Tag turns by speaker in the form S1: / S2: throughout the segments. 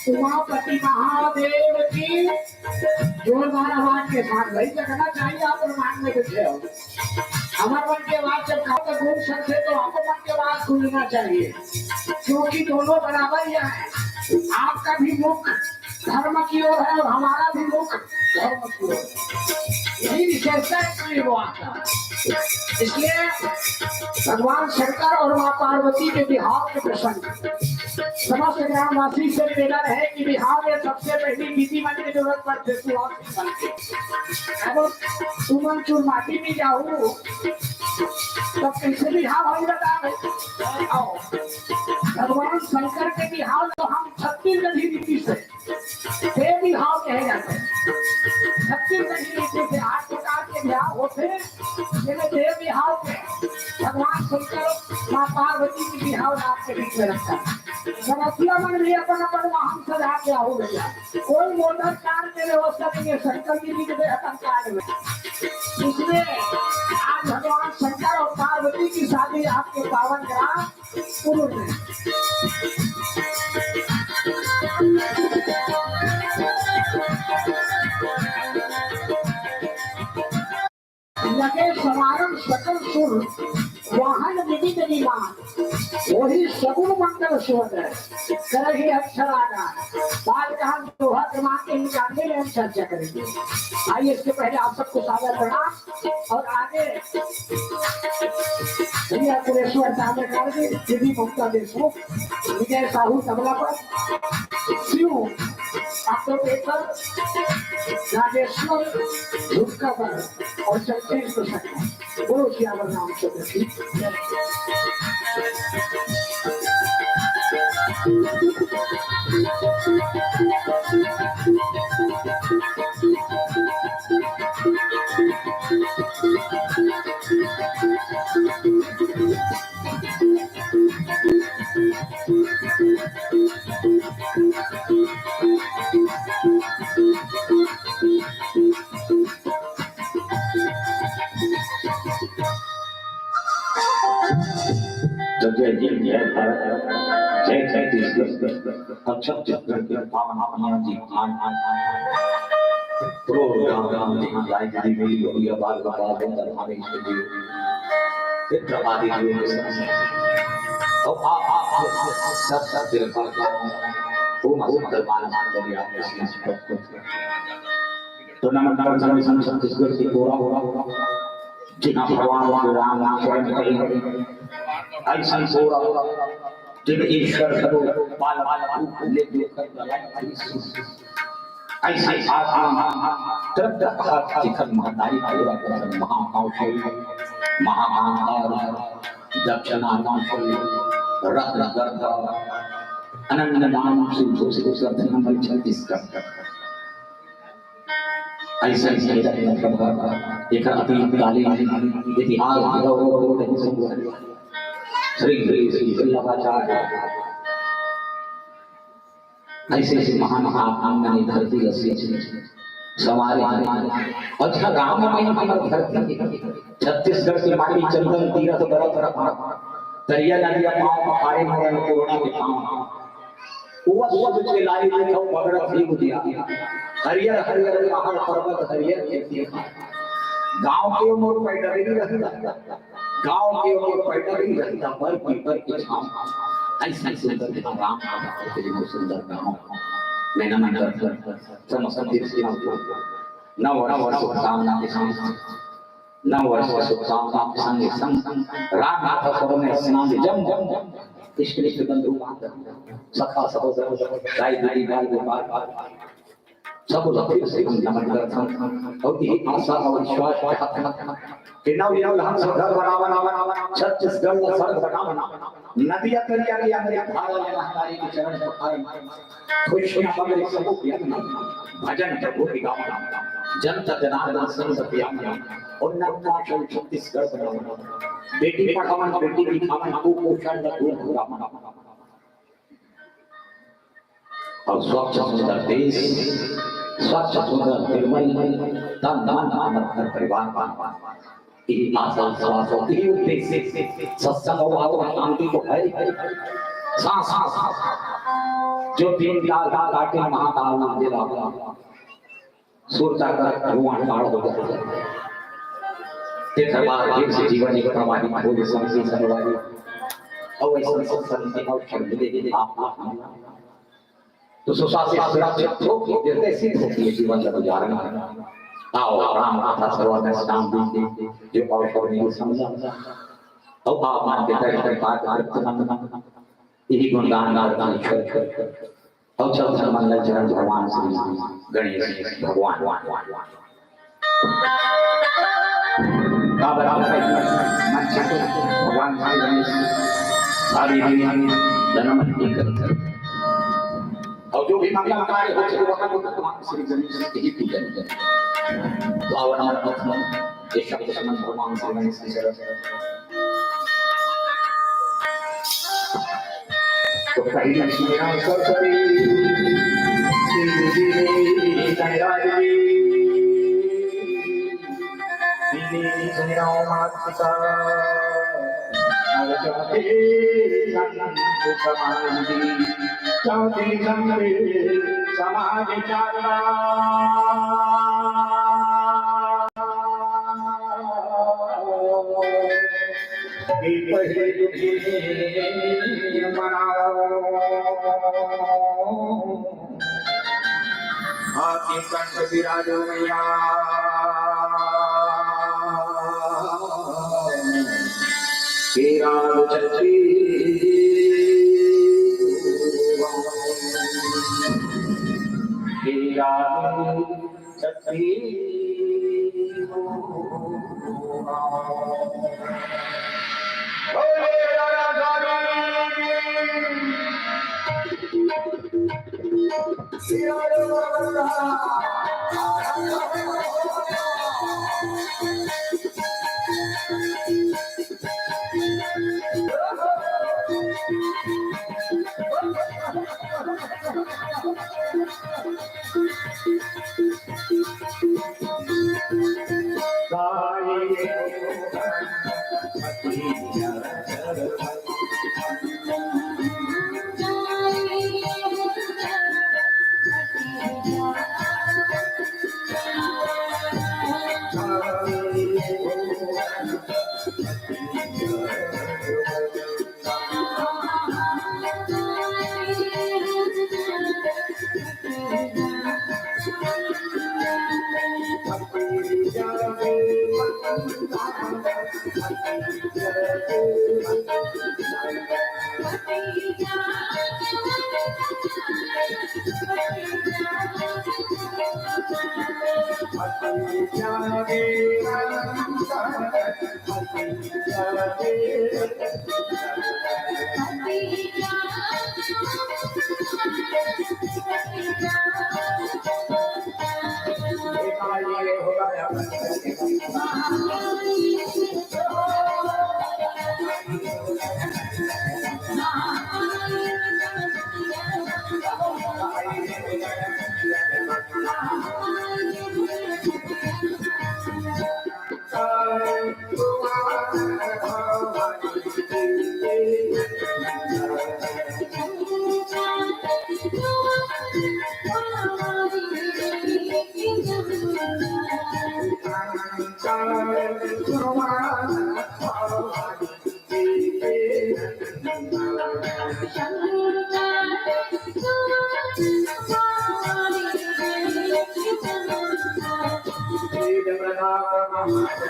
S1: उमापति महादेव की जोरदार आवाज के साथ भाई लगना चाहिए। आप ब्रह्मांड में बैठे हो, हमारे मन की आवाज जब खाओ तो घूम सकते तो आपको मन की आवाज खुलना चाहिए, क्योंकि दोनों बराबर ही है। आपका भी मुख धर्म की ओर है और हमारा भी मुख धर्म की ओर, यही विशेषता है वो आता। इसलिए भगवान शंकर और माँ पार्वती के बिहार के प्रसंग समस्त ग्रामवासी से निवेदन है कि बिहार में सबसे पहली विधि मन की जरूरत पड़ती है। अगर तुम चूर माटी में जाओ तब कैसे बिहार हो बता भगवान शंकर के बिहार तो हम छत्तीसगढ़ी रीति से बिहार कहे जाते हैं। छत्तीसगढ़ी रीति से 8 प्रकार के बिहार होते हैं, जिन्हें देव बिहार के भगवान शंकर माँ पार्वती की बिहार आपके बीच में रखता है। समस्या मन भी अपन अपन वाहन सजा के हो गया, कोई मोटर कार के व्यवस्था नहीं है, शंकर जी की अपन कार में। इसलिए आज भगवान शंकर और पार्वती की शादी आपके पावन ग्राम कुरुल में। लगे समारंभ सकल सुर वाहन विविध विमान, वही सगुण मंगल सुवद करही अक्षरागा। बाल कहां दोहा क्रमांक के निकालने में हम चर्चा करेंगे। आइए इसके पहले आप सबको सादर प्रणाम और आगे पुरेश्वर साहब दीदी ममता देशमुख, विजय साहू तबला पर, शिव पेपर, राजेश्वर झुटका पर और चलते प्रसंग बोलो श्यावर नाम से। तो नमस्कार छत्तीसगढ़ की जिना भगवान राम ऐसा जिन ईश्वर ले ऐसे ऐसा एक इतिहास श्री वल्लभाचार्य ऐसे महान महान धरती सवारे अच्छा गाँव में हमारे धरती छत्तीसगढ़ की माटी चंदन तीरथ बरत तरिया नदिया पाँव पखाड़े में कोरोना के पाँव के लाई देखो बगड़त ही बुझिया हरियर हरियर पहाड़ पर्वत हरियर गांव के मोर पैदा नहीं रहता, गांव के मोर पैदा नहीं रहता, पर पीपर के छांव ऐसा सुंदर है राम तेरी बहुत सुंदर गांव मैंने मन कर समस्त देश के नव वर्ष कामना के साथ
S2: 9 वर्ष सुख शांति संग संग राम नाथ सरोने स्नान जम जम इष्ट इष्ट बंधु सखा सहोदर दाई दाई भाई गोपाल सब लक्ष्य से नमन करता और ये आशा और विश्वास के नव यव हम सब घर बनावन छत्तीसगढ़ में सड़क बनावन नदिया तरिया के अंदर भारत में हमारी के चरण पखारन खुशियां बगरे सब भजन प्रभु की गावन जनता जनार्दन संग सत्या और नवनाथ छत्तीसगढ़ बनावन बेटी पढ़ावन बेटी दिखावन कुपोषण दूर भगावन और स्वच्छ सुंदर देश स्वच्छ सुंदर निर्मल तन मन धन परिवार ये आशा विश्वास और ये उद्देश्य सत्संग और शांति को है सांस जो तीन काल काटे महाकाल नाम दे रहा सूरता का भगवान काल हो जाता है ते दरबार देव से जीवन एक प्रवाही बोले समझी समवारी और ऐसे सत्संग के और शब्द दे आप तो सुशासन से सुरक्षित हो जैसे सिद्ध होती है जीवन का गुजारना आओ राम कथा सर्वदा नाम दीजिए जो और नहीं समझा अब आप मान के दर्शन पाठ करते यही गुणगान गाता ईश्वर और चल मंगल चरण भगवान श्री गणेश भगवान का बराबर मन से भगवान श्री गणेश सारी जन्म की करते और जो भी मंगल कार्य हो चुके वहां को भगवान श्री गणेश की ही पूजा करें तो आवरण प्रथम ये शब्द संबंध भगवान श्री गणेश की शरण तो कहीं लक्ष्मी राम सरस्वती श्री गणराजी श्री राम माता चाहते समाधि चालना आके कंठ विराजो मैया तेरा चलती तेरा चलती
S1: Thank you.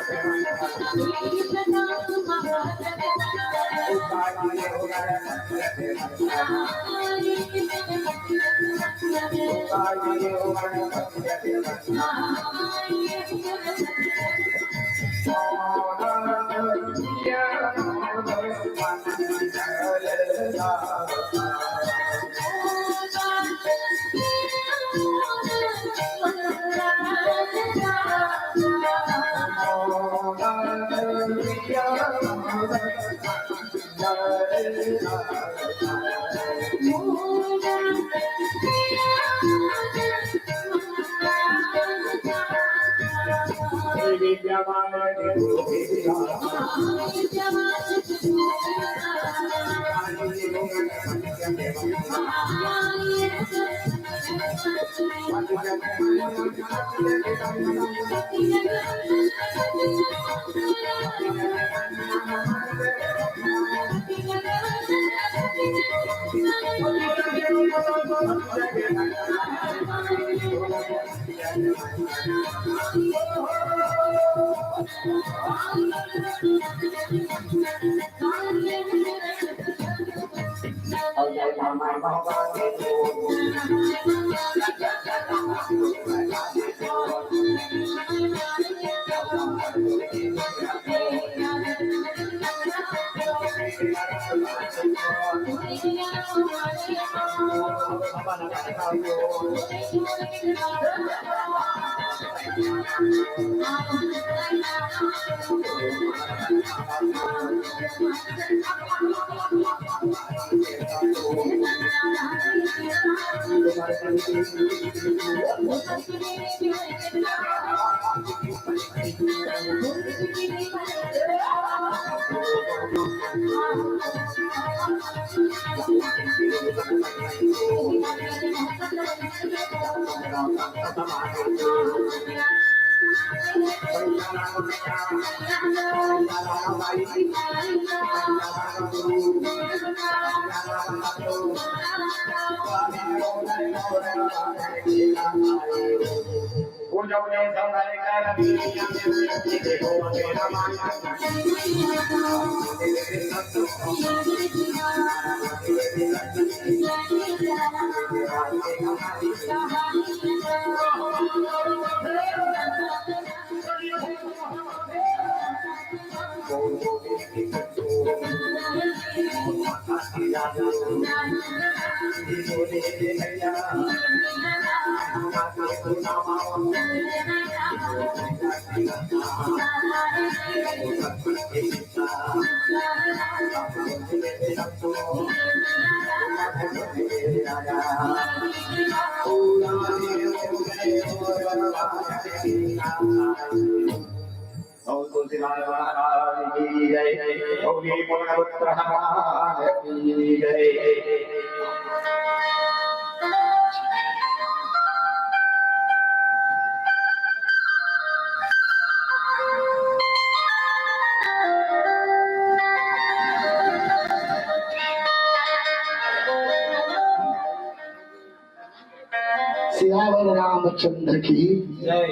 S1: सियावर रामचंद्र की
S2: जय,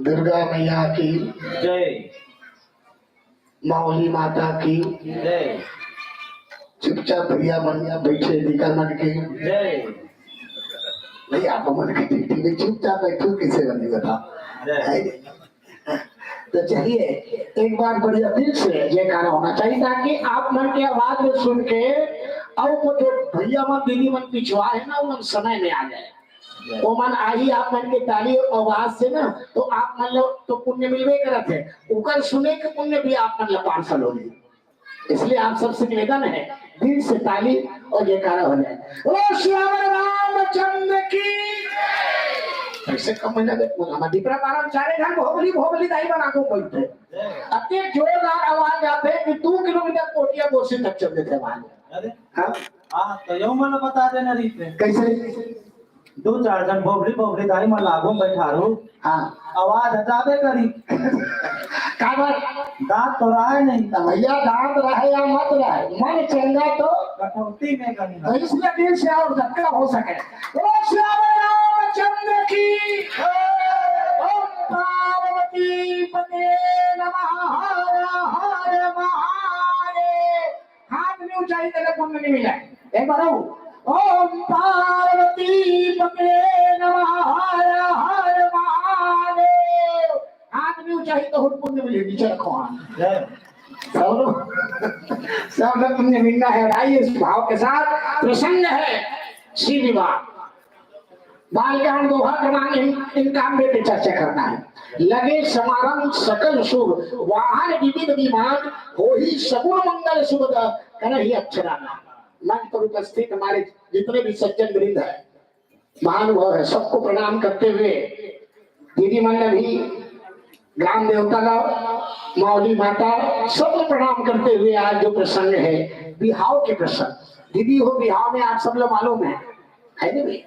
S1: दुर्गा मैया की
S2: जय,
S1: मौली माता की
S2: जय,
S1: चुपचाप भैया बढ़िया बैठे निकल मन के
S2: जय,
S1: नहीं आप मन की ड्यूटी में चुपचाप बैठो कैसे बनी बता
S2: जय।
S1: तो चलिए एक बार बढ़िया दिल से ये गाना होना चाहिए ताकि आप मन की आवाज में सुन के और वो जो भैया मन दीदी मन पिछवा है ना वो मन समय में आ जाए वो मन आई आप मन के ताली आवाज से ना तो आप मन लो तो पुण्य मिलवे करत है उकर सुने के पुण्य भी आप मन ला पार्सल होगी इसलिए आप सबसे निवेदन है दिल से ताली और जयकारा हो जाए ओ श्याम रामचंद्र की ऐसे कम महीना दे हमारा दीपरा पारम चारे घर भोगली दाई बना को बैठे अति जोरदार आवाज आते कि 2 किलोमीटर कोटिया बोसे तक चलते थे वहां
S2: अरे
S1: हाँ
S2: हाँ तो यो मन बता देना रीत में
S1: कैसे
S2: 2-4 जन भोगली दाई में लागू बैठा रो
S1: हाँ
S2: आवाज हटावे करी
S1: काबर
S2: दांत तो रहा है नहीं
S1: भैया दांत रहे या मत रहे मन चंगा तो
S2: कटौती में करनी
S1: तो इसलिए दिल से और धक्का हो सके ओ श्याम रामचंद्र की ओम पार्वती पार्वती पते नमः हर हर महादेव। हाथ में ऊंचाई करके पुण्य नहीं मिला। एक बार ओम पार्वती पते नमः हर हर महादेव। हाथ में ऊंचाई तो पुण्य मिलेगी। चलो रखो हाथ। सब लोग पुण्य मिलना है। आइए इस भाव के साथ प्रसन्न है श्री विवाह बाल ज्ञान दोहा क्रमांक इन काम में चर्चा करना है। लगे समारंभ सकल शुभ वाहन विविध विमान हो ही सगुण मंगल शुभ कन्हैया अक्षराना। मंच पर उपस्थित हमारे जितने भी सज्जन वृंद है महानुभाव है सबको प्रणाम करते हुए दीदी मन ने भी ग्राम देवता का मौली माता सबको प्रणाम करते हुए आज जो प्रसंग है बिहाव के प्रसंग। दीदी हो बिहाव में आप सब लोग मालूम है ना भाई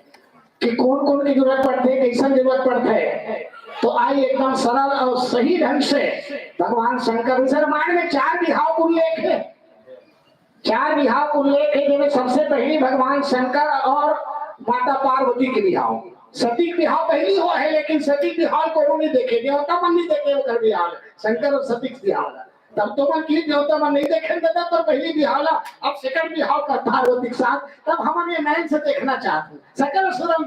S1: कि कौन कौन की जरूरत पड़ती है कैसा जरूरत पड़ता है। तो आई एकदम सरल और सही ढंग से भगवान शंकर से रामायण में 4 बिहाव को उल्लेख है। 4 बिहाव को उल्लेख है जिनमें सबसे पहले भगवान शंकर और माता पार्वती के बिहाव। सती बिहाव पहली हो है लेकिन सती बिहाव को नहीं देखे देवता मन नहीं देखे उधर बिहाव शंकर और सती बिहाव तब तो मन की देवता मन नहीं देखे दादा तो पहली बिहाव अब सेकंड बिहाव का पार्वती के साथ तब हम ये नयन से देखना चाहते सकल सुरम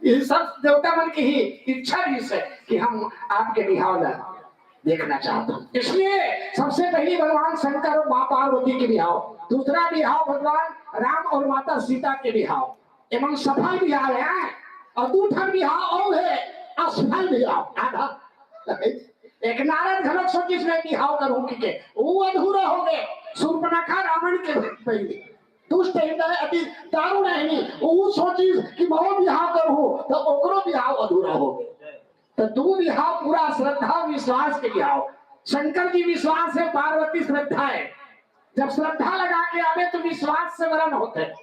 S1: ये सब देवता मन की ही इच्छा भी है कि हम आपके बिहाव देखना चाहते हैं। इसलिए सबसे पहली भगवान शंकर और माँ पार्वती के बिहाव। दूसरा बिहाव भगवान राम और माता सीता के बिहाव एवं सफल बिहाव है। और दूसरा बिहाव और है असफल बिहाव आधा। एक नारद घनक सोची इसमें बिहाव करूं कि वो अधूरा हो गए। शूर्पणखा रावण के पहले दुष्ट हृदय अति दारुण है वो सोची कि बहुत बिहाव करूं तो ओकरो बिहाव अधूरा हो गए। तो 2 बिहाव पूरा श्रद्धा विश्वास के बिहाव। शंकर जी विश्वास है पार्वती श्रद्धा है। जब श्रद्धा लगा के आवे तो विश्वास से वरण होते हैं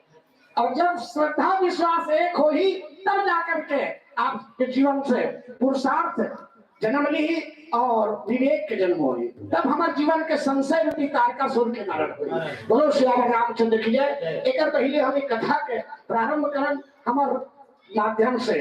S1: और जब श्रद्धा विश्वास एक हो ही तब जाकर के आपके जीवन से पुरुषार्थ जन्म ली और विवेक के जन्म हो तब हमारे जीवन के संशय रूपी तारकासुर के नारण हुई। बोलो श्री रामचंद्र की जय। एक पहले हम एक कथा के प्रारंभ करन हमारे माध्यम से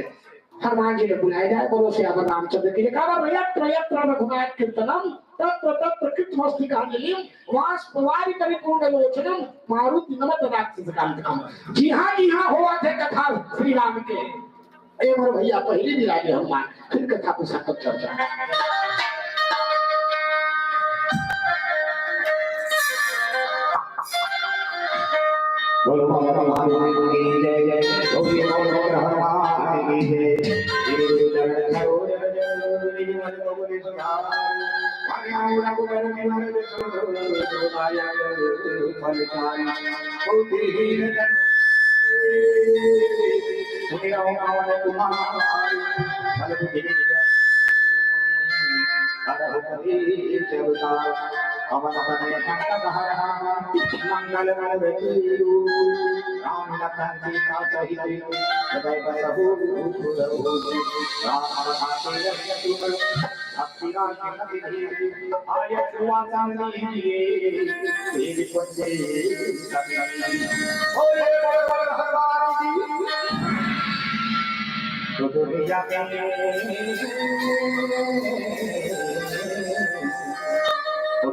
S1: हनुमान जी ने बुलाया जाए। बोलो श्री रामचंद्र की जय। यत्र यत्र रघुनाथ कीर्तनम तत्र तत्र कृतमस्तिकांजलिम वाष्पवारि परिपूर्ण लोचनम मारुति नमत राक्षसकांतकम। जी हाँ हुआ थे कथा श्री राम के। ए मोर भैया पहले भी लागे हनुमान फिर कथा को साथ चर्चा।
S2: बोलो हनुमान की जय जय। बोलो हनुमान की जय।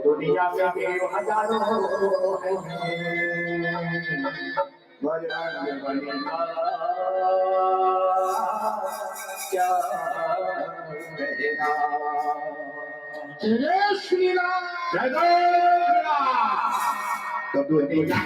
S2: दुनिया में हजारों क्या
S1: जय श्री राम
S2: जय तो दुनिया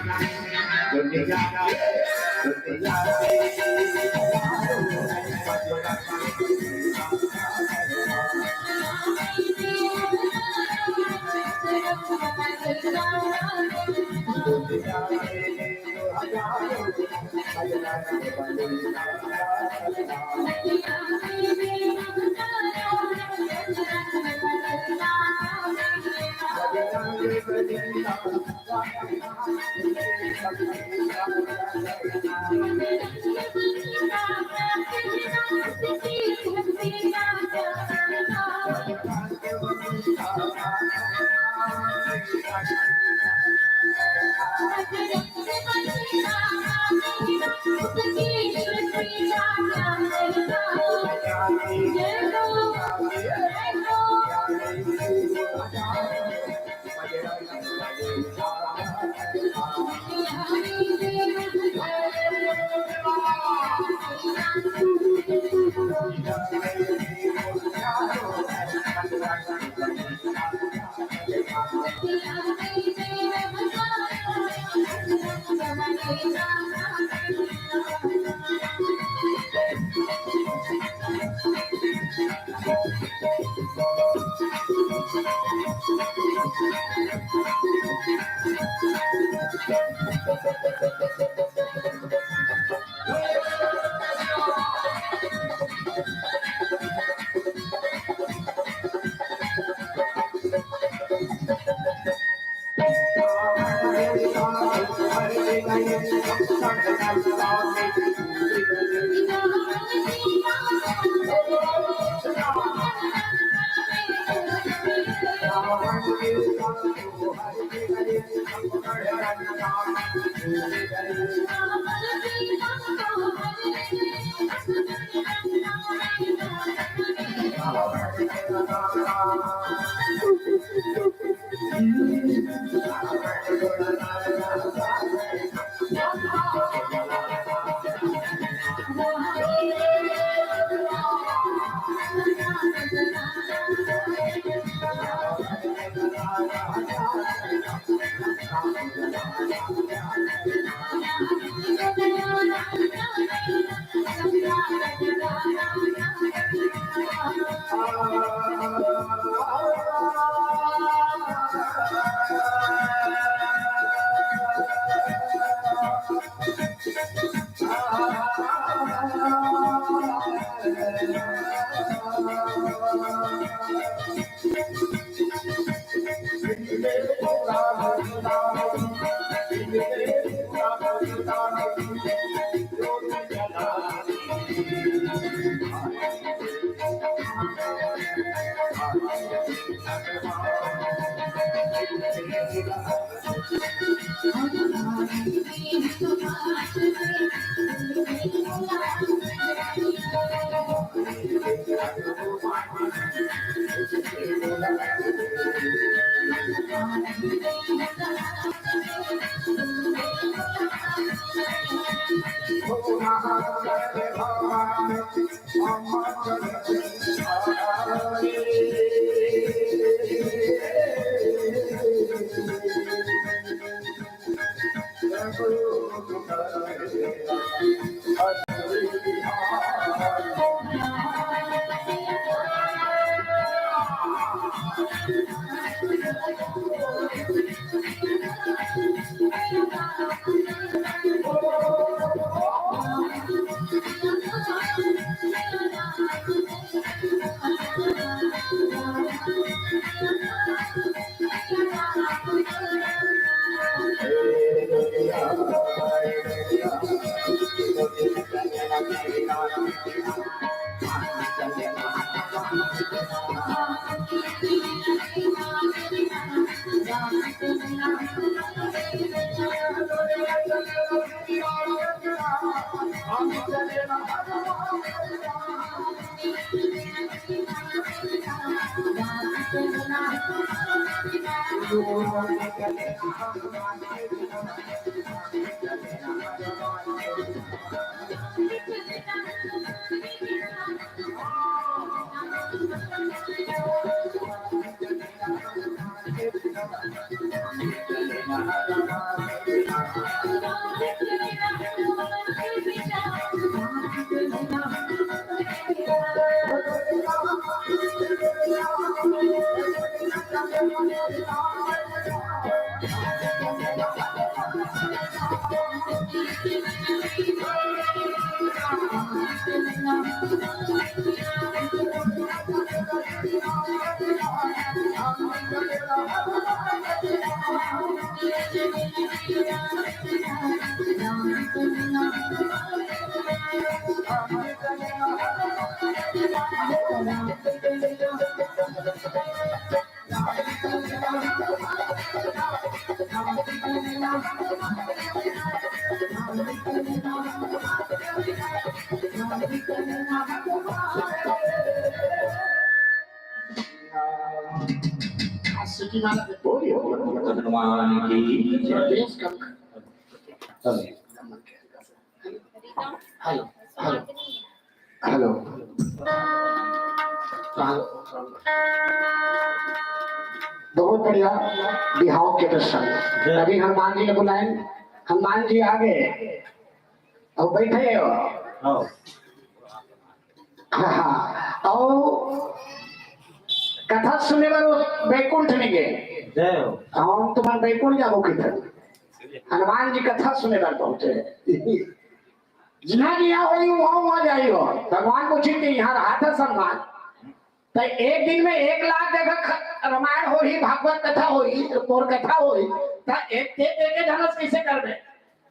S1: Gimana tuh?
S2: Hनुमान की जय।
S1: हेलो हेलो बहुत बढ़िया बिहाव के दर्शन अभी हनुमान जी ने बुलाए हनुमान जी आगे और बैठे हो।
S2: हाँ
S1: हाँ और कथा सुने बार बैकुंठ में गए।
S2: जय हो।
S1: हम तुम्हारे बैकुंठ जाओ किधर हनुमान जी कथा सुने बार पहुंचे। जहाँ जिया हो वहां जाइयो भगवान को चिंते यहाँ रहा था सम्मान। तो एक दिन में 1,00,000 जगह रामायण हो ही भागवत कथा हो ही तोर कथा हो ही तो एक धनुष कैसे करबे।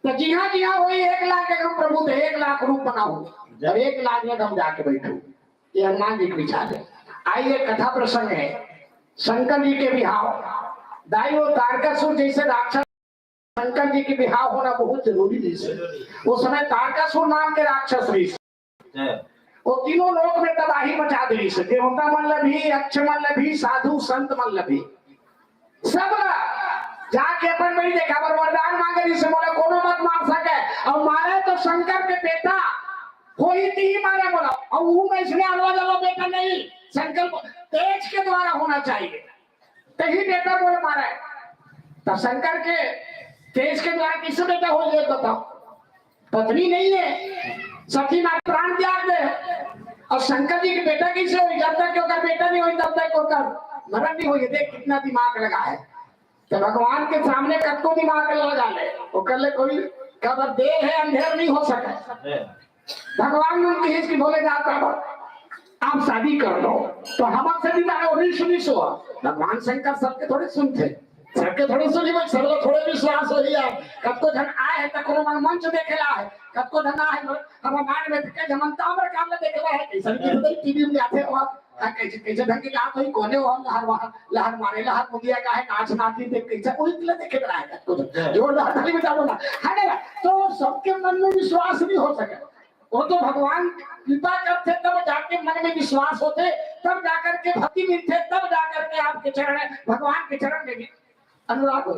S1: तो जिया हो 1,00,000 जगह प्रभु तो 1,00,000 रूप बनाओ जब 1,00,000 जगह हम जाके बैठो। ये हनुमान जी के विचार है। आइए कथा प्रसंग है शंकर जी के बिहाव। दाइयो तारकासुर जैसे राक्षस शंकर जी के बिहाव होना बहुत जरूरी जैसे उस समय तारकासुर नाम के राक्षस भी वो तीनों लोक में तबाही मचा दी से देवता मन भी अक्ष मन भी साधु संत मन भी सब जाके अपन बड़ी देखा पर वरदान मांगे जिसे बोले कोनो मत मार सके और मारे तो शंकर के बेटा कोई ही मारे बोला और वो में इसलिए अलवा जलो बेटा नहीं शंकर तेज के द्वारा होना चाहिए तभी बेटा बोले मारे। तो शंकर के तेज के द्वारा किससे बेटा हो ये बताओ। पत्नी नहीं है सती मां प्राण त्याग दे और शंकर जी के बेटा किसे हुई जब तक क्योंकि बेटा नहीं हुई तब तक होकर मरण नहीं हुई। देख कितना दिमाग लगा है। तो भगवान के सामने कत्तो दिमाग लगा ले वो कर ले कोई कब देर है अंधेर नहीं हो सके। भगवान ने उनकी हिस्से बोले जाता है आप शादी कर लो तो हमसे भी ना सुनी सो भगवान शंकर सबके थोड़े सुनते सबके थोड़ी सुनी भाई सब थोड़े विश्वास हो लिया। कब को धन आए है तो कोनो मंच देखेला है कब को धन आए हम मान में के जमन तामर काम में देखेला है कैसे की टीवी में आते हो कैसे कैसे ढंग की बात हुई कोने हो लहर मारे लहर मुंडिया का है नाच नाचती देख कैसे कोई दिल देखे रहा है जोरदार ताली बजाओ ना है ना। तो सबके मन में विश्वास नहीं हो सके वो तो भगवान कृपा करते तब जाके मन में विश्वास होते तब जाकर के भक्ति मिलते तब जाकर के आपके चरण भगवान के चरण में अनुराग हो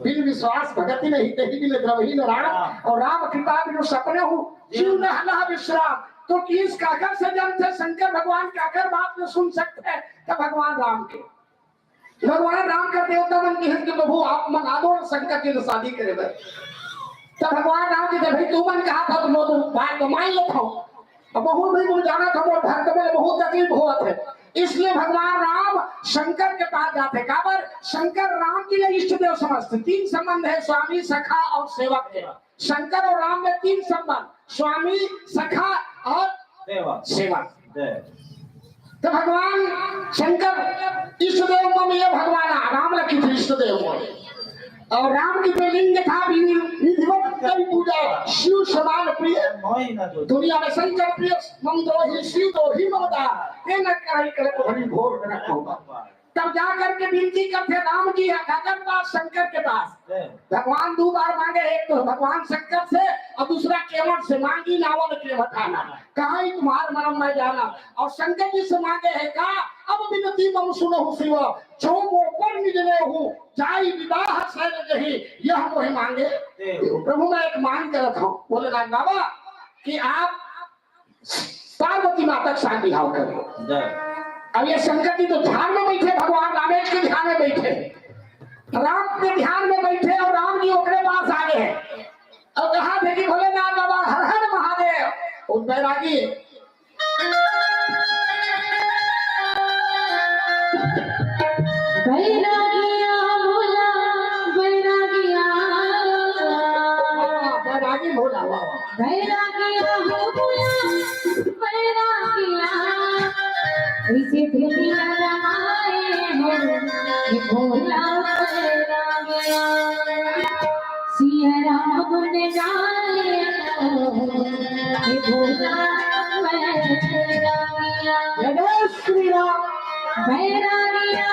S1: बिन विश्वास भगति नहीं तेही बिन द्रवही नारायण और राम कृपा बिनु सपने हो जीव न हला विश्राम। तो किस काकर से जन्म थे शंकर भगवान काकर बात न सुन सकते हैं तो भगवान राम के भगवान राम का देवता मन की हिंद प्रभु आप मना दो शंकर की शादी करे तो भगवान राम जी भाई तू मन कहा था तुम बात मान लेता हूँ बहुत भी मुझे जाना था वो धर्म में बहुत तकलीफ हुआ थे इसलिए भगवान राम शंकर के पास जाते काबर शंकर राम के लिए इष्ट देव समझते। 3 संबंध है स्वामी सखा और सेवक है। शंकर और राम में 3 संबंध स्वामी सखा और सेवक। तो भगवान शंकर इष्ट देव में ये भगवान राम लखी थे इष्ट देव में और राम की जो लिंग था विधिवत कई पूजा शिव समान प्रिय दुनिया में शंकर प्रिय मंदो ही शिव तो ही ममता ये न कराई करे तो हरि भोर में रखो। तब जा करके विनती करते राम जी काकर पास शंकर के पास भगवान 2 बार मांगे एक तो भगवान शंकर से और दूसरा केवट से मांगी नावल केवट आना कहा तुम्हार मरम में जाना और शंकर जी से मांगे है का अब विनती मम सुनो शिव जो मोकर मिलने हूँ जाई विवाह शैल जही यह मोहि मांगे। प्रभु मैं एक मांग कर रखा हूँ बोले ना बाबा कि आप पार्वती माता का शादी भाव करें। अब ये शंकर जी तो ध्यान में बैठे भगवान रामेश के ध्यान में बैठे राम के ध्यान में बैठे और राम जी ओकरे पास आ गए हैं और कहा थे कि भोलेनाथ बाबा हर हर महादेव उस बैरागी बैरागी भोला
S3: इसे दुनिया रमाए हैं भोला गया सिया राम ने जाए भोला गया
S1: श्री राम
S3: बैरागिया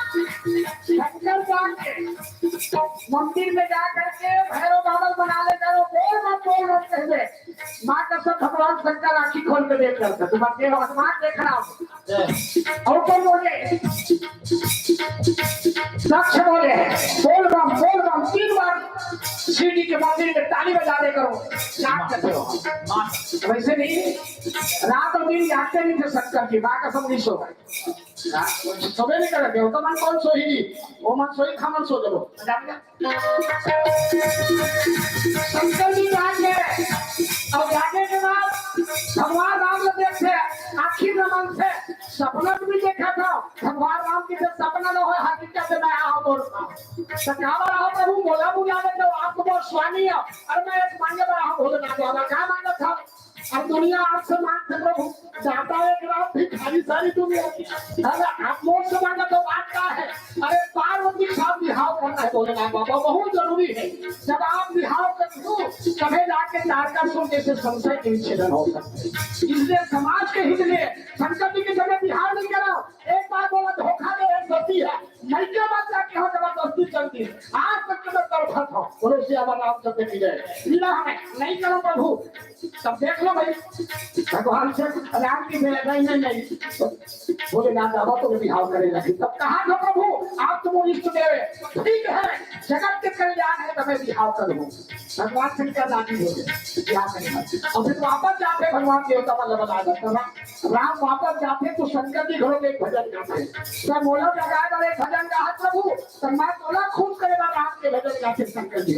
S1: शंकर जाके मंदिर में जा करके भैरव बाबा बना ले करो बोल मत कहते माँ का सब भगवान शंकर आंखी खोल के देख करते तुम्हारे हनुमान देख रहा हूँ और कौन बोले दक्ष बोले बोल बम 3 बार शिव जी के मंदिर में ताली बजा दे करो नाच करते हो वैसे नहीं रात और दिन जागते नहीं थे शंकर की माँ का सब नहीं सो गए सबे नहीं करते हो तो मन कौन सोही वो मन सोही खामन सो जब शंकर जी जागे और जागे के बाद भगवान राम ने देखे आखिर में मन से सपना भी देखा था भगवान राम की से सपना न हो हकीकत में मैं आओ बोलता सकावा रहो प्रभु बोला बुला दे तो आपको बहुत स्वामी है और मैं एक मांगे बड़ा भोलेनाथ बाबा क्या मांगा था अब दुनिया आपसे मांगते प्रभु जाता है कि आप भी खाली सारी दुनिया अरे आप मोर से मांगा तो बात क्या है अरे पार्वती साहब बिहाव करना है भोलेनाथ बाबा बहुत जरूरी है जब आप बिहाव करते हो तभी जाके तारका सुन जैसे संशय के विच्छेदन हो सकते इसलिए समाज के हित में शंकर जी की जगह बिहार नहीं करो एक बार बोला धोखा दे सती है नहीं के बाद जाके हो जबरदस्ती चलती है आज तक के तरफत हो बोलो से अमर राम चलते की जाए लीला हमें नहीं करो प्रभु तब देख लो भाई भगवान से राम की नहीं बोले ना बाबा तो बिहाव करेगा तब कहा था प्रभु आप तो वो इष्ट देवे ठीक है जगत के कल्याण है तब मैं बिहाव करूँ भगवान शंकर राजी हो गए क्या करेगा और फिर वापस जाते भगवान देवता मतलब बता जाता ना राम वापस जाते तो शंकर जी घरों में एक भजन गाते सब मोला लगाए बड़े भजन गा प्रभु तो मैं तोला खूब करेगा राम के भजन गाते शंकर जी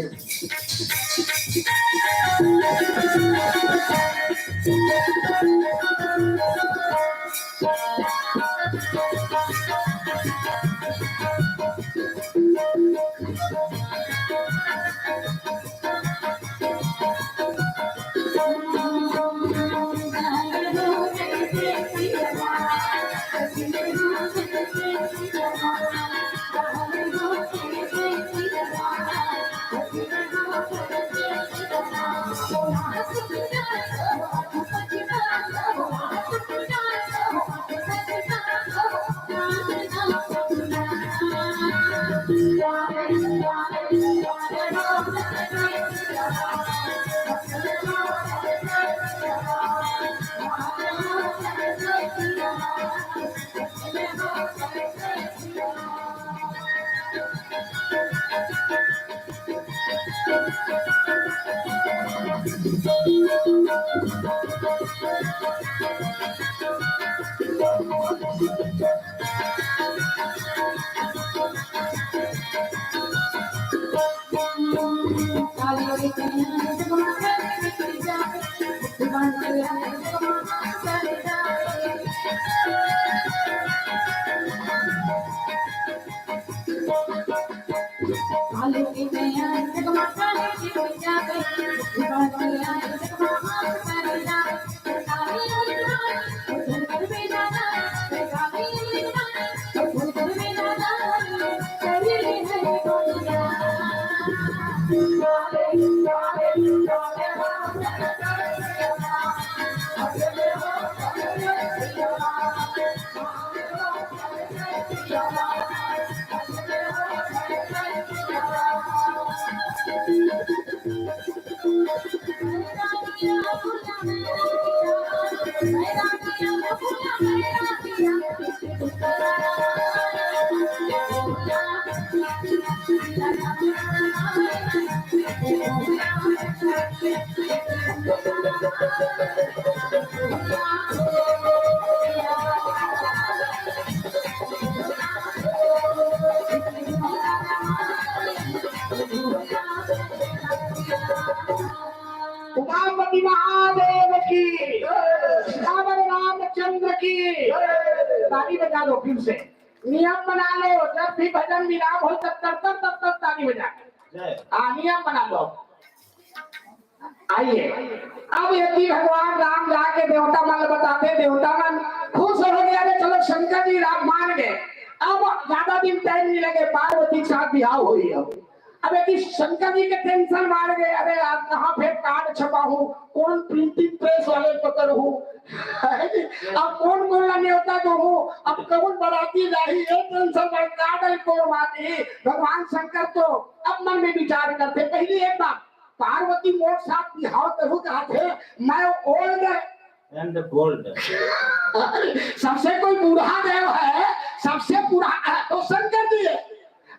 S1: उमापति महादेव की श्यामल रामचंद्र की ताली बजा दो फिर से नियम बना लो जब भी भजन विराम हो तब ताली बजा नियम बना लो। आइए, अब यदि भगवान राम जाके देवता मन बताते, देवता मन खुश हो गया, अरे चलो शंकर जी राम मान गए। अब ज्यादा दिन टाइम नहीं लगे, पार्वती के साथ बिहाव हुई। अब यदि शंकर जी के टेंशन मार गए, अरे यार कहाँ पे कार्ड छपा हूँ, कौन प्रिंटिंग प्रेस वाले पकड़ हूँ, अब कौन बोलना न्योता दो हूँ, अब कौन बराती जाही, ये टेंशन में कार्ड को मारी। भगवान शंकर तो अब मन में विचार करते, पहली एक बात, पार्वती मोर साथ बिहाव करूँ चाहते, मैं ओल्ड
S4: एंड गोल्ड
S1: सबसे कोई बूढ़ा देव है, सबसे बूढ़ा तो शंकर जी है।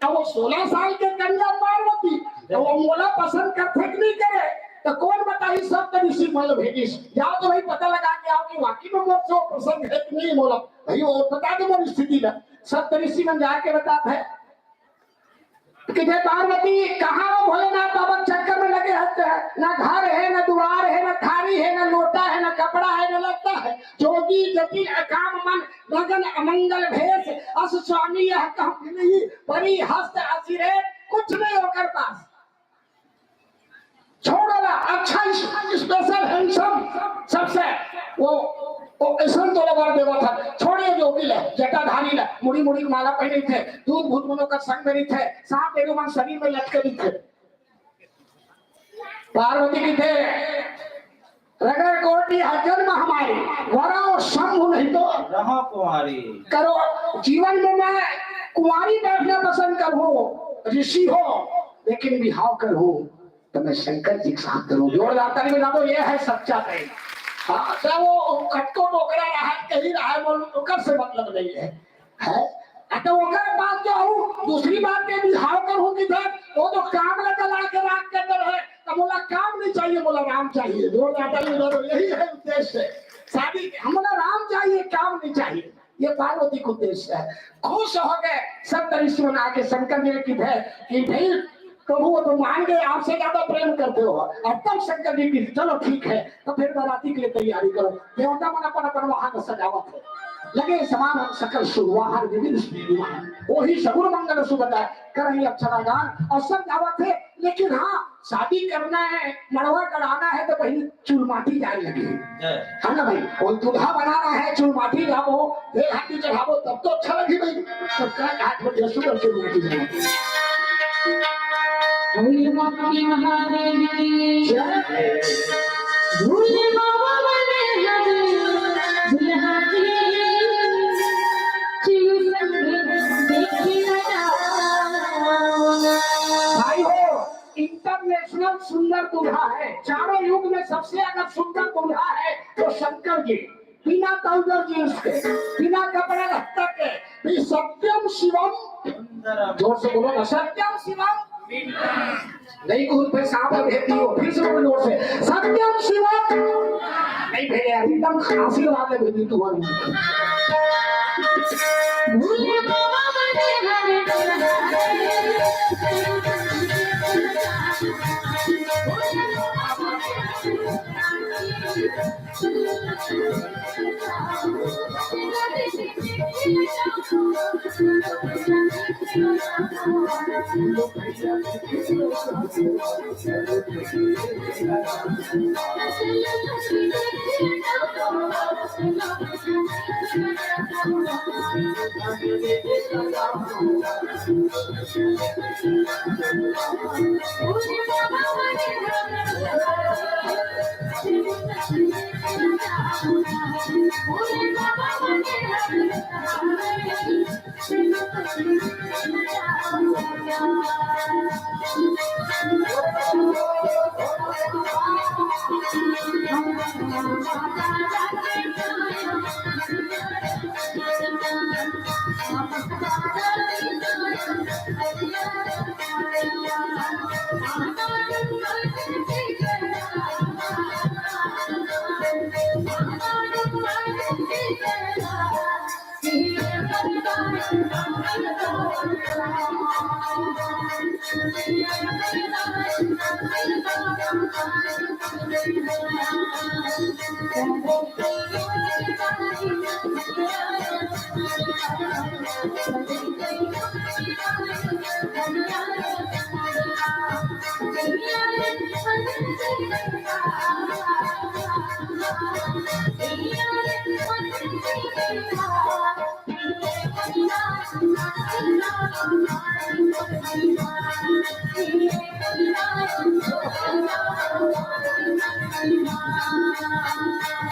S1: अब वो 16 साल के कन्या पार्वती, तो वो मोला पसंद करते कि नहीं करे, तो कौन बताई, सब तो ऋषि मल भेजिस, जाओ तो भाई पता लगा के आओ कि वाकई में मोर से पसंद है कि नहीं मोला, भाई वो बता दो मोर स्थिति में। सब तो ऋषि मन जाके बताते है कि जय पार्वती कहाँ हो, भोलेनाथ बाबा चक्कर में लगे रहते हैं, ना घर है, ना द्वार है, ना थारी है, ना लोटा है, ना कपड़ा है, ना लगता है, जोगी जटिल अकाम मन लगन अमंगल भेष, अस स्वामी यह काम नहीं, परी हस्त असिरे, कुछ नहीं होकर पास। छोड़ो ना, अच्छा स्पेशल हैंडसम सबसे वो ऐसा तो लगा देवा था, छोड़िए जो भी ले, जटाधारी ले, मुड़ी मुड़ी माला पहने थे, दूध भूत मनों का संग में थे, सांप बेगुमान शरीर में लटके थे। पार्वती की थे रगर कोटि जन्म हमारी, वराओ शंभु नहीं तो
S4: रहा कुमारी,
S1: करो जीवन में मैं कुमारी बैठना पसंद करूं, ऋषि हो लेकिन विहाव करूं तो मैं शंकर जी के साथ करूं। जोड़ जाता नहीं बना दो, ये है सच्चा प्रेम। हाँ, तो वो कटको टोकरा रहा है, कहीं रहा है, वो से मतलब नहीं है, तो ओकर बात जो हूँ, दूसरी बात के विहाव करूं कि वो तो काम लगा ला के रात के अंदर है, तो बोला काम नहीं चाहिए, बोला राम चाहिए। जोड़ जाता नहीं बना दो, यही है उद्देश्य शादी, हमारा राम चाहिए, काम नहीं चाहिए, ये पार्वती का उद्देश्य है। खुश हो गए सब ऋषि बना के शंकर जी की है कि भाई प्रभु वो तो मान गए, आपसे ज्यादा प्रेम करते हो। और तब शंकर जी की चलो ठीक है, तो फिर बाराती के लिए तैयारी करो। देवता मन अपन वहां का सजावट है, लगे समान सकल सुवाहन विभिन्न वही सगुण मंगल सुबह कर अक्षरा गान और सब दावत है। लेकिन हाँ, शादी करना है, मड़वा कराना है, तो पहले चूलमाटी जाए लगी है ना भाई, वो दूल्हा बनाना है, चूलमाटी जाओ, फिर हाथी चढ़ाओ, तब तो अच्छा लगी भाई। तब का घाट पर जसुर चूलमाटी जाओ।
S3: भूल माती महादेव की भूल बाबा बने लगे दुल्हा की चिल संगे देखी लगा।
S1: भाई हो, इंटरनेशनल सुंदर दूल्हा है, चारों युग में सबसे अगर सुंदर दूल्हा है तो शंकर जी, बिना ट्राउजर जींस के, बिना कपड़ा लत्ता के, सत्यम शिवम, जोर से बोलो ना, सत्यम शिवम नहीं, कुछ फिर सांप भेजती हो, फिर से बोलो जोर से, सत्यम शिवम नहीं भेजे, एकदम खांसी वाले भेजी तुम्हारी।
S3: भूल बाबा बने लगे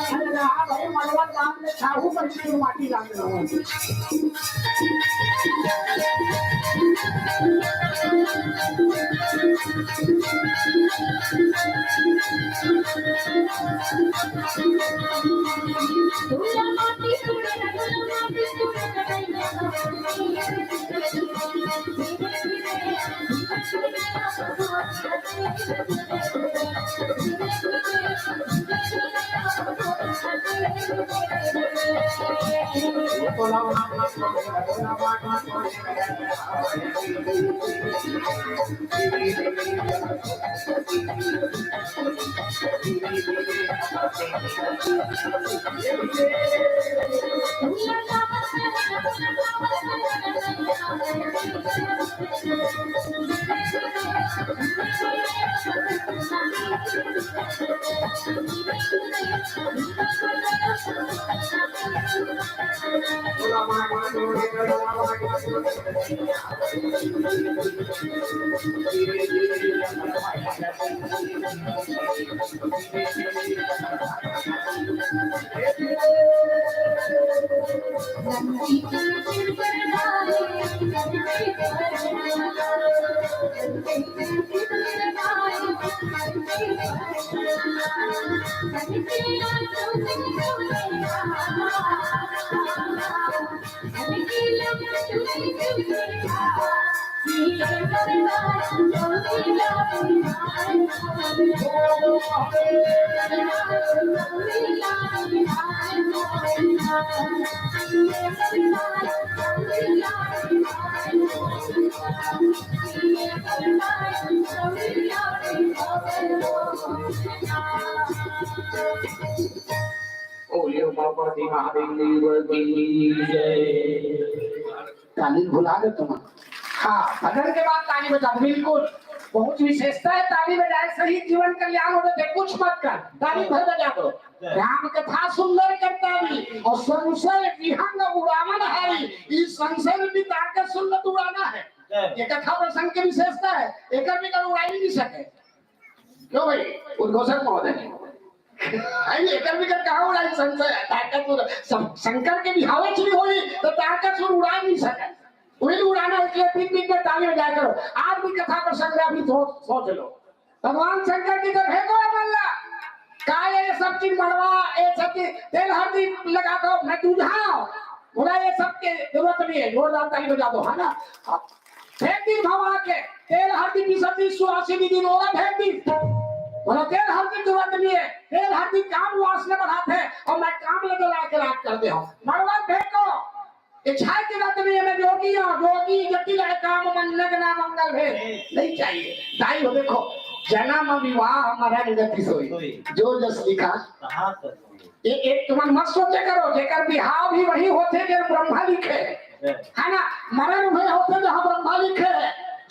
S1: अरे हाँ भाई मनवा काम में छाहू पर की माटी लाग रहा हूँ ताली भुला गए तुम हाँ भजन के बाद ताली बजा बिल्कुल बहुत विशेषता है ताली बजाए सही जीवन कल्याण हो रहे कुछ मत कर ताली भर बजा दो राम कथा सुंदर करता भी और संशय विहंग उड़ावन हारी इस संशय भी ताकत सुंदर उड़ाना है ये कथा प्रसंग की विशेषता है एक भी कर उड़ा ही नहीं सके क्यों भाई उद्घोषक महोदय एकर भी कहा उड़ाई संशय ताकत शंकर के बिहावे चली हुई तो ताकत सुर उड़ा नहीं सके उन्हें उड़ाना इसलिए तीन दिन में ताली बजा करो आज भी कथा प्रसंग अभी सोच लो भगवान शंकर की तरफ फेंको मल्ला का ये सब चीज मरवा ये सब चीज तेल हल्दी लगा दो मैं तुझाओ बोला ये सब के जरूरत नहीं है जोरदार ताली बजा दो है ना फेंक दी भगवान के तेल हल्दी की सब्जी 84 दिन होगा फेंक दी बोला तेल हल्दी जरूरत नहीं है तेल हल्दी काम वासना बढ़ाते हैं और मैं काम लेकर लाके रात करते हूँ मरवा फेंको इच्छा की बात नहीं है मैं जोगी हूँ जोगी जटिल है काम मंगल ना मंगल है नहीं चाहिए दाई हो देखो जन्म विवाह मरण गति सोई जो जस लिखा एक तुम मत सोचे करो जेकर बिहाव भी वही होते जो ब्रह्मा लिखे है ना मरण हुए होते जहाँ ब्रह्मा लिखे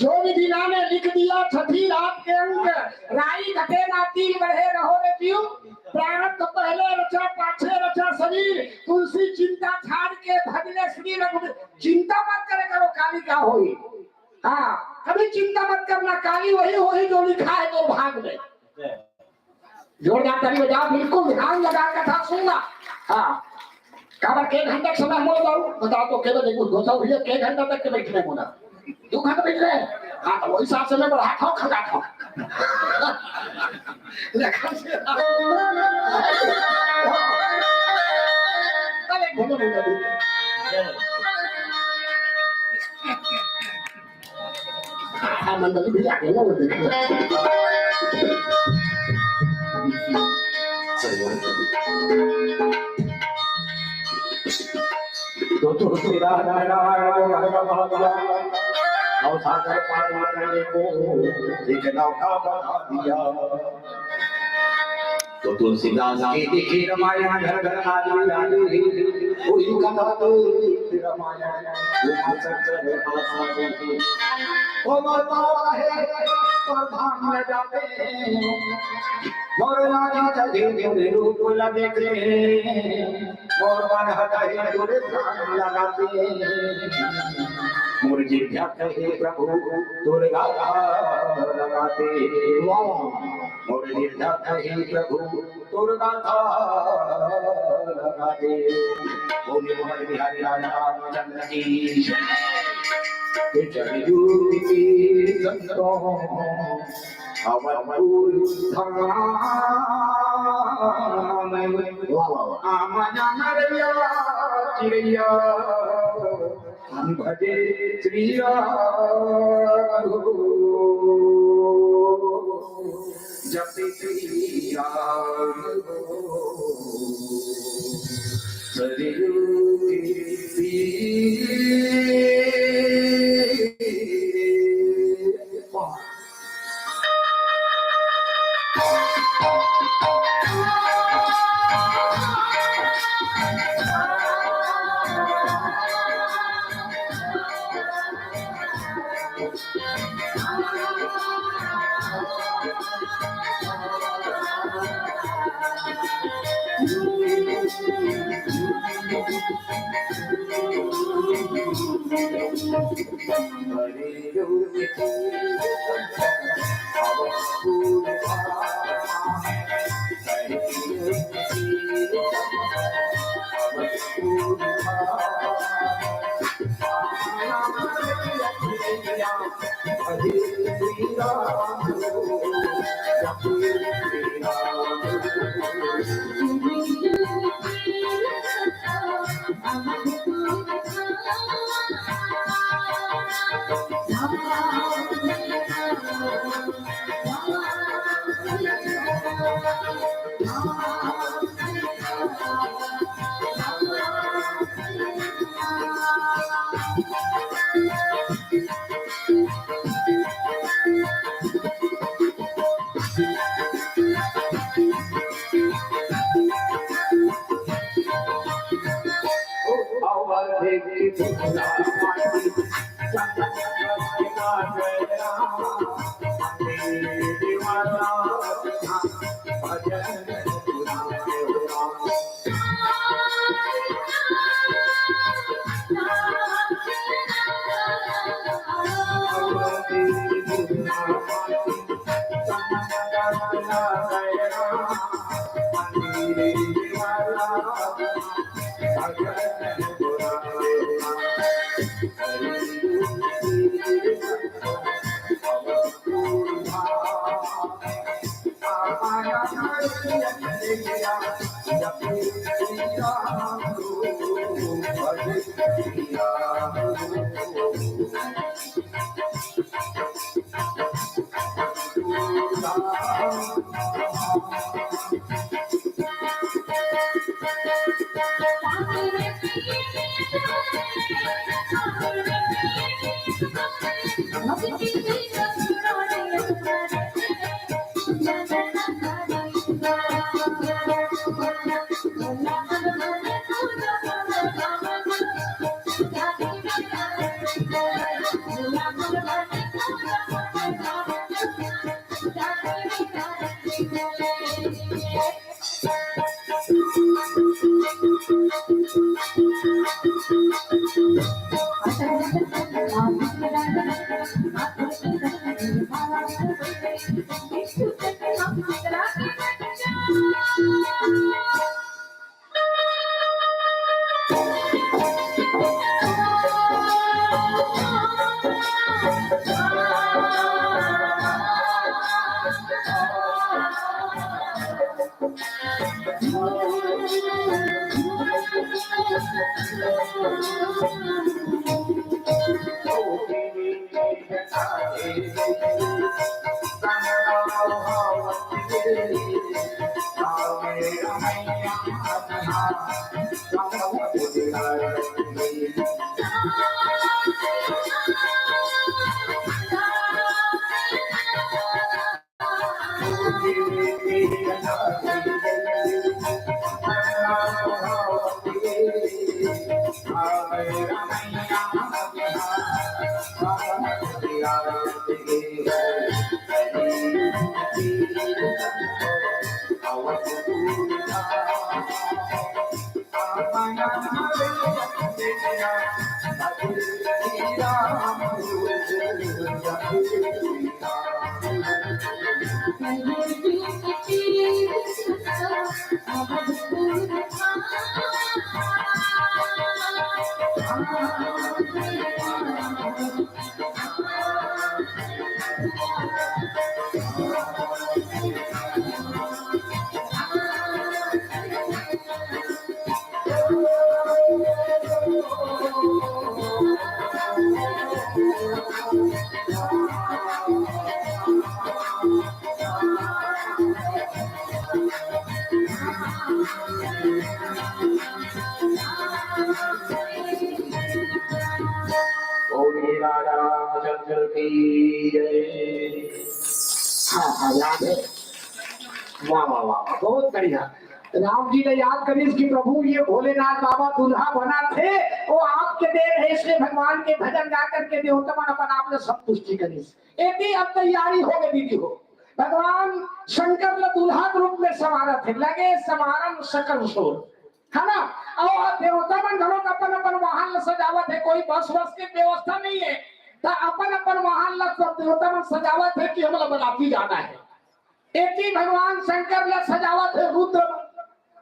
S1: जो विधि ने लिख दिया छठी रात के अंक राई घटे नाती बढ़े रहो रे जीव प्रारब्ध पहले रचा पाछे रचा शरीर तुलसी चिंता छाड़ के भजने श्री रघुवीर चिंता मत करे करो काली क्या होई हाँ कभी चिंता मत करना काली वही होई जो लिखा है तो भाग में जोरदार ताली बजा बिल्कुल ध्यान लगा कथा सुनना हाँ काबर के घंटे समय मोड़ दो बताओ तो केवल एक दोस्तों भैया के घंटा तक के बैठने मोड़ा 2 घंटे बैठ रहे हाँ तो वही हिसाब से मैं बढ़ा था खगा था मंडली भी आगे ना वो देखो
S2: तो तेरा और सागर पार करने को एक नौका बना दिया तो तुलसीदास की लिखी रामायण घर घर आली कोई कथा तो रामायण वो माता करे भाषा को ओ माता है
S1: तो धाम में जाते मोर राजा जगे रूप लगे मोर मन हटाए तुरे ध्यान लगाते मोर जिभ्या कहे प्रभु दुर्गा लगाते मोर जिभ्या कहे प्रभु दुर्गा लगाते बोले मोहन बिहारी रामचंद्र की जय संतो अवधूत धाम आमना नरिया चिड़िया हम भजे श्री राम जपे श्री राम सरयू रामचंद्र की जय। हाँ याद है। वाह वाह वाह बहुत बढ़िया। राम जी ने याद करी कि प्रभु ये भोलेनाथ बाबा दूल्हा बना थे, वो आपके देव है, इसलिए भगवान के भजन गा करके देवतमन अपन आपने संतुष्टि करी। एती अब तैयारी हो गई दीदी हो। भगवान शंकर ने दूल्हा के रूप में समारा थे, लगे समारन सकल सोर, है ना। और देवतमन घरों का अपन अपन वाहन सजावट है, कोई बस वस की व्यवस्था नहीं है, तो अपन अपन वाहन देवतमन सजावट है कि हम लोग बराती जाना है। एती भगवान शंकर ने सजावट है, रुद्र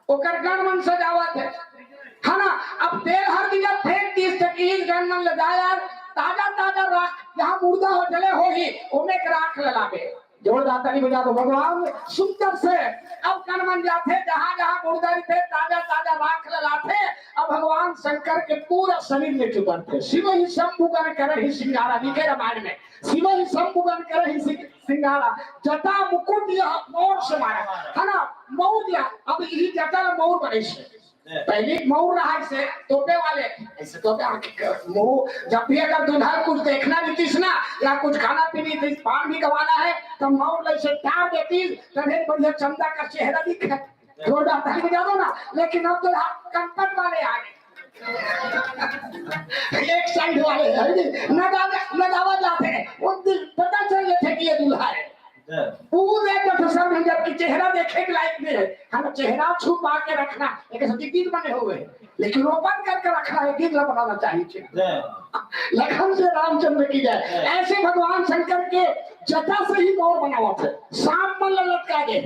S1: ओकर गणमन सजावट है ना। अब तेल हर दिया फेंक 30 गणमन ले जाया, ताजा ताजा राख जहाँ मुर्दा हो जले होगी उन्हें राख लगावे, जोरदार ताली बजा दो। भगवान सुंदर से अब गणमन जाते जहाँ जहाँ मुर्दा थे ताजा ताजा राख लगाते। अब भगवान शंकर के पूरा शरीर में चुपड़ते, शिव ही शंभुगन करे ही सिंगारा, लिखे रामायण में, शिव ही शंभुगन करे ही सिंगारा, जटा मुकुट यह मोर से मारा, है ना। मऊर या अब यही जटा मऊर बने से पहले मऊर रहा से तोपे वाले, ऐसे तोपे मुंह जब भी अगर दूल्हा कुछ देखना भी ना या कुछ खाना पीनी थी, पान भी गवाना है तो मऊर ले से टार देती, तभी बढ़िया चंदा का चेहरा दिखे, जोरदार ताली बजा दो ना। लेकिन अब तो कंपन वाले आ गए, एक साइड वाले नदावा जाते हैं, वो पता चल गए थे कि ये दूल्हा है। पूरे जबकि चेहरा देखे के लायक नहीं है, हम चेहरा छुपा के रखना एक गीत बने हुए, लेकिन ओपन करके रखना है, गीत बनाना चाहिए। लखन से रामचंद्र की जय। ऐसे भगवान शंकर के जटा से ही मोर बना हुआ थे, सांप मन लटका गए,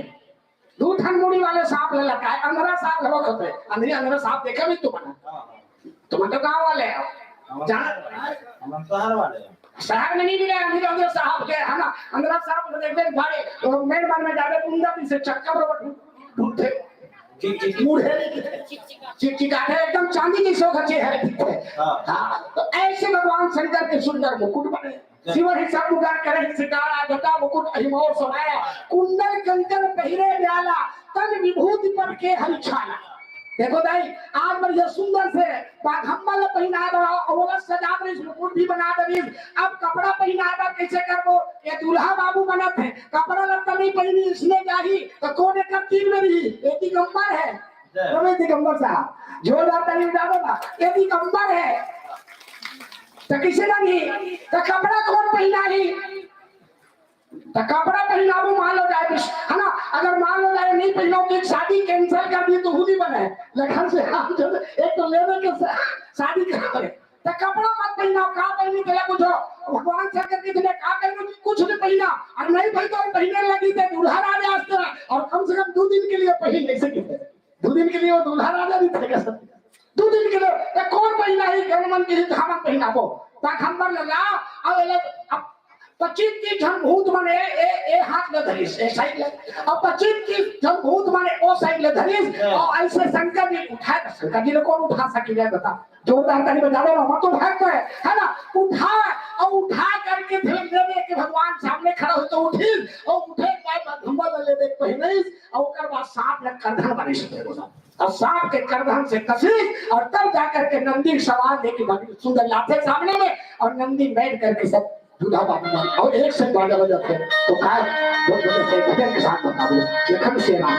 S1: दूठन मुड़ी वाले सांप लटका है, अंधरा सांप लोग होते, अंधेरी अंधरा सांप देखा भी तुम तो गाँव वाले शहर में नहीं मिले अंदर साहब के, है ना। अंदर साहब देखते भाई तो मेन बार में जावे कुंडा भी से चक्का पर ढूंढते चिकचिकाते एकदम चांदी की शोभा चेहरे दिखते। हां तो ऐसे भगवान शंकर के सुंदर मुकुट बने, शिव ही सब पुकार करे सितारा, जटा मुकुट अहिमोर सोनाया, कुंडल कंकण पहिरे जाला, तन विभूति पर के हरिछाला। देखो दाई आज बढ़िया सुंदर से बाघम्बल पहना दो, औरत सजा दे, मुकुट भी बना दे। अब कपड़ा पहना दो कैसे करबो, ये दूल्हा बाबू बना थे, कपड़ा लत्ता नहीं पहनी इसने जाही तो कौन एक तीन में रही, ये दिगंबर है, तो दिगंबर साहब जोरदार ताली बजा दो ना। ये दिगंबर है तो किसे लगी तो कपड़ा कौन पहना ही, तो कपड़ा पहनाओ मान लो जाए, है ना। अगर मान लो जाए नहीं पहनाओ तो शादी कैंसिल कर दी तो खुद ही बने लखन से एक तो लेने के शादी करे तो कपड़ा मत पहनाओ, का पहनी के पूछो भगवान शंकर की तुमने का पहनो, कुछ नहीं पहना और नहीं पहना तो पहनने लगी थे दूल्हा राजा आस्ते, और कम से कम 2 दिन के लिए पहन नहीं सके, 2 दिन के लिए वो दूल्हा राजा भी थे, 2 दिन के लिए कौन पहना ही गणमन की धामन पहना वो ताखंबर लगा। अब 25 जन भूत माने ए हाथ में धरिस ए साइड ले, और 25 जन भूत माने ओ साइड ले धरिस, और ऐसे शंकर जी उठाए, शंकर जी ने कौन उठा सकेगा बता, जोरदार ताली बजा दो ना, तो भाग गए, है ना। उठा करके धीरे के भगवान सामने खड़ा हो तो उठी और उठे बाघम्बल ले देख पहिने, और ओकर बाद सांप ने करधन बने से और सांप के करधन से कसी, और तब जाकर के नंदी सवार लेके सुंदर लाथे सामने में, और नंदी बैठ करके सब दूल्हा बाबू और एक से बाजा बजाते तो काय भजन के साथ बता दो लखन से राम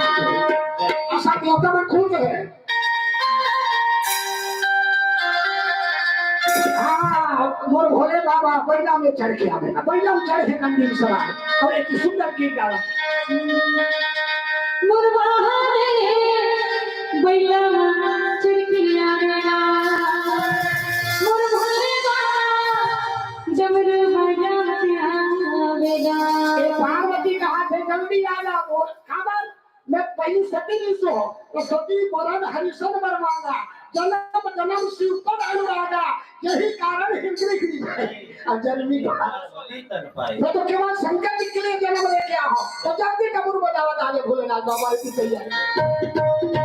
S1: ऐसा होता मैं खूब है। हाँ मोर भोले बाबा बैला में चढ़ के आवे, बैला में चढ़ के नंदी सवार, और एक सुंदर गीत गाया,
S3: मुरबादे बैला चिड़किया गया मुर भोलेगा जबर भैया आवेगा
S1: ये पार्वती का हाथ है जल्दी आना बोल खबर मैं पहली सती सो तो सती मरण हरिशन बरमाना जन्म जन्म शिव पर अनुरागा यही कारण हिंदू की अजन्मी का
S4: कीर्तन पाई
S1: मैं तो केवल शंकर जी के लिए जन्म लेके आया हूँ तो जल्दी कबूर बजावा डाले भोलेनाथ बाबा की तैयारी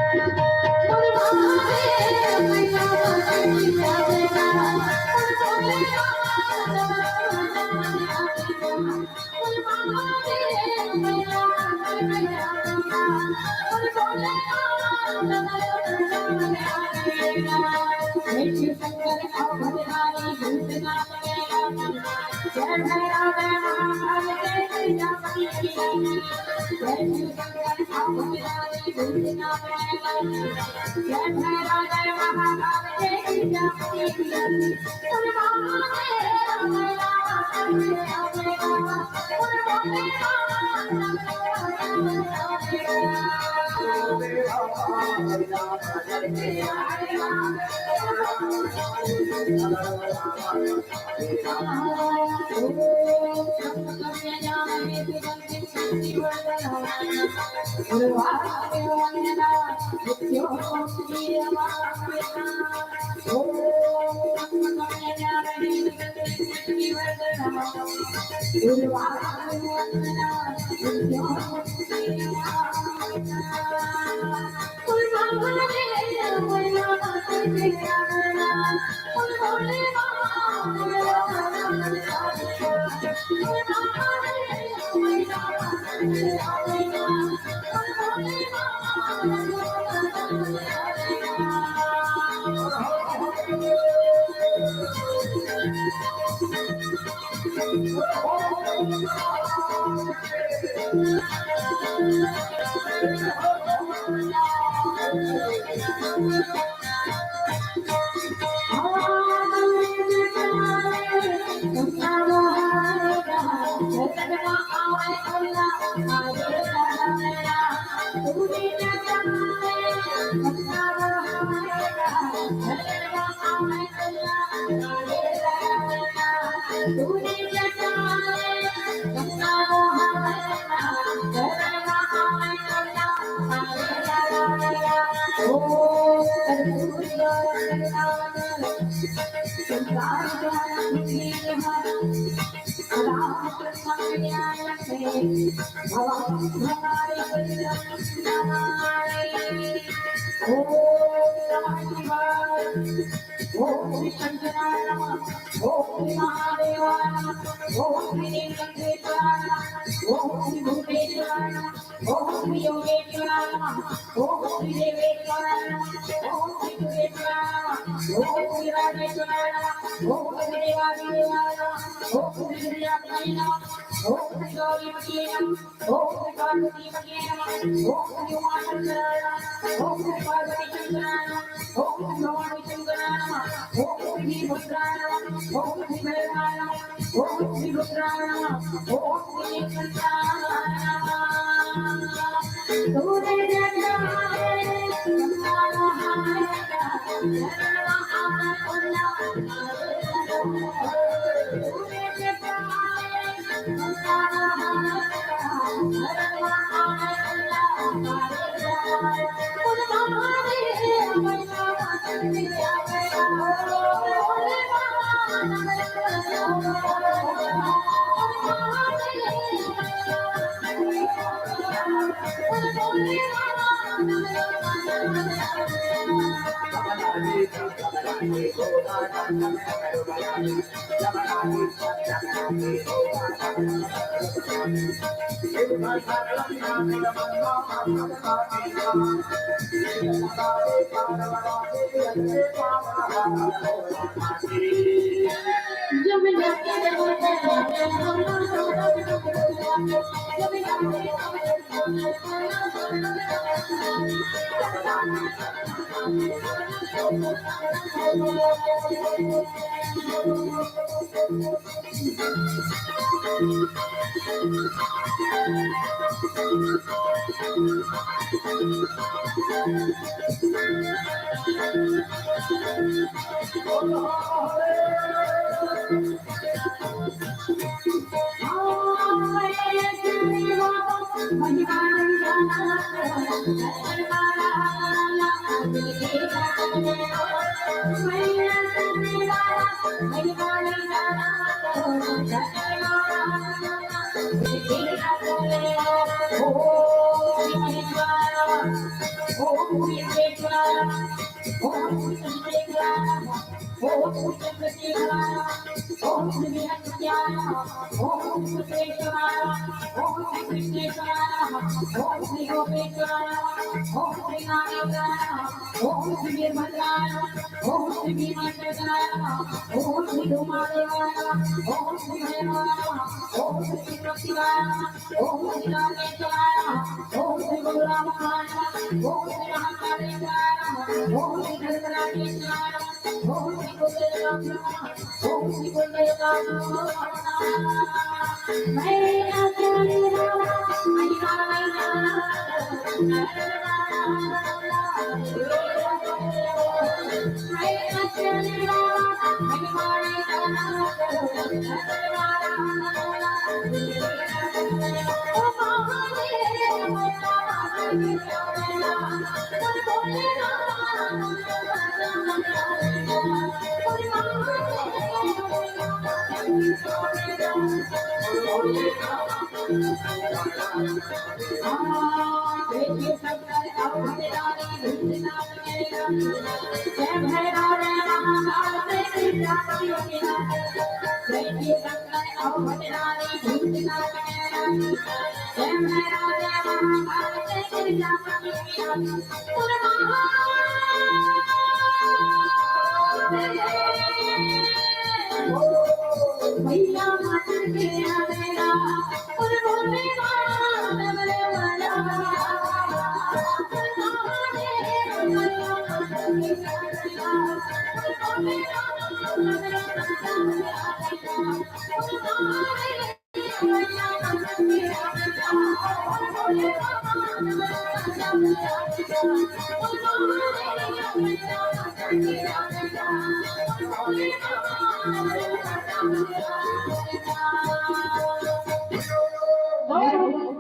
S3: जब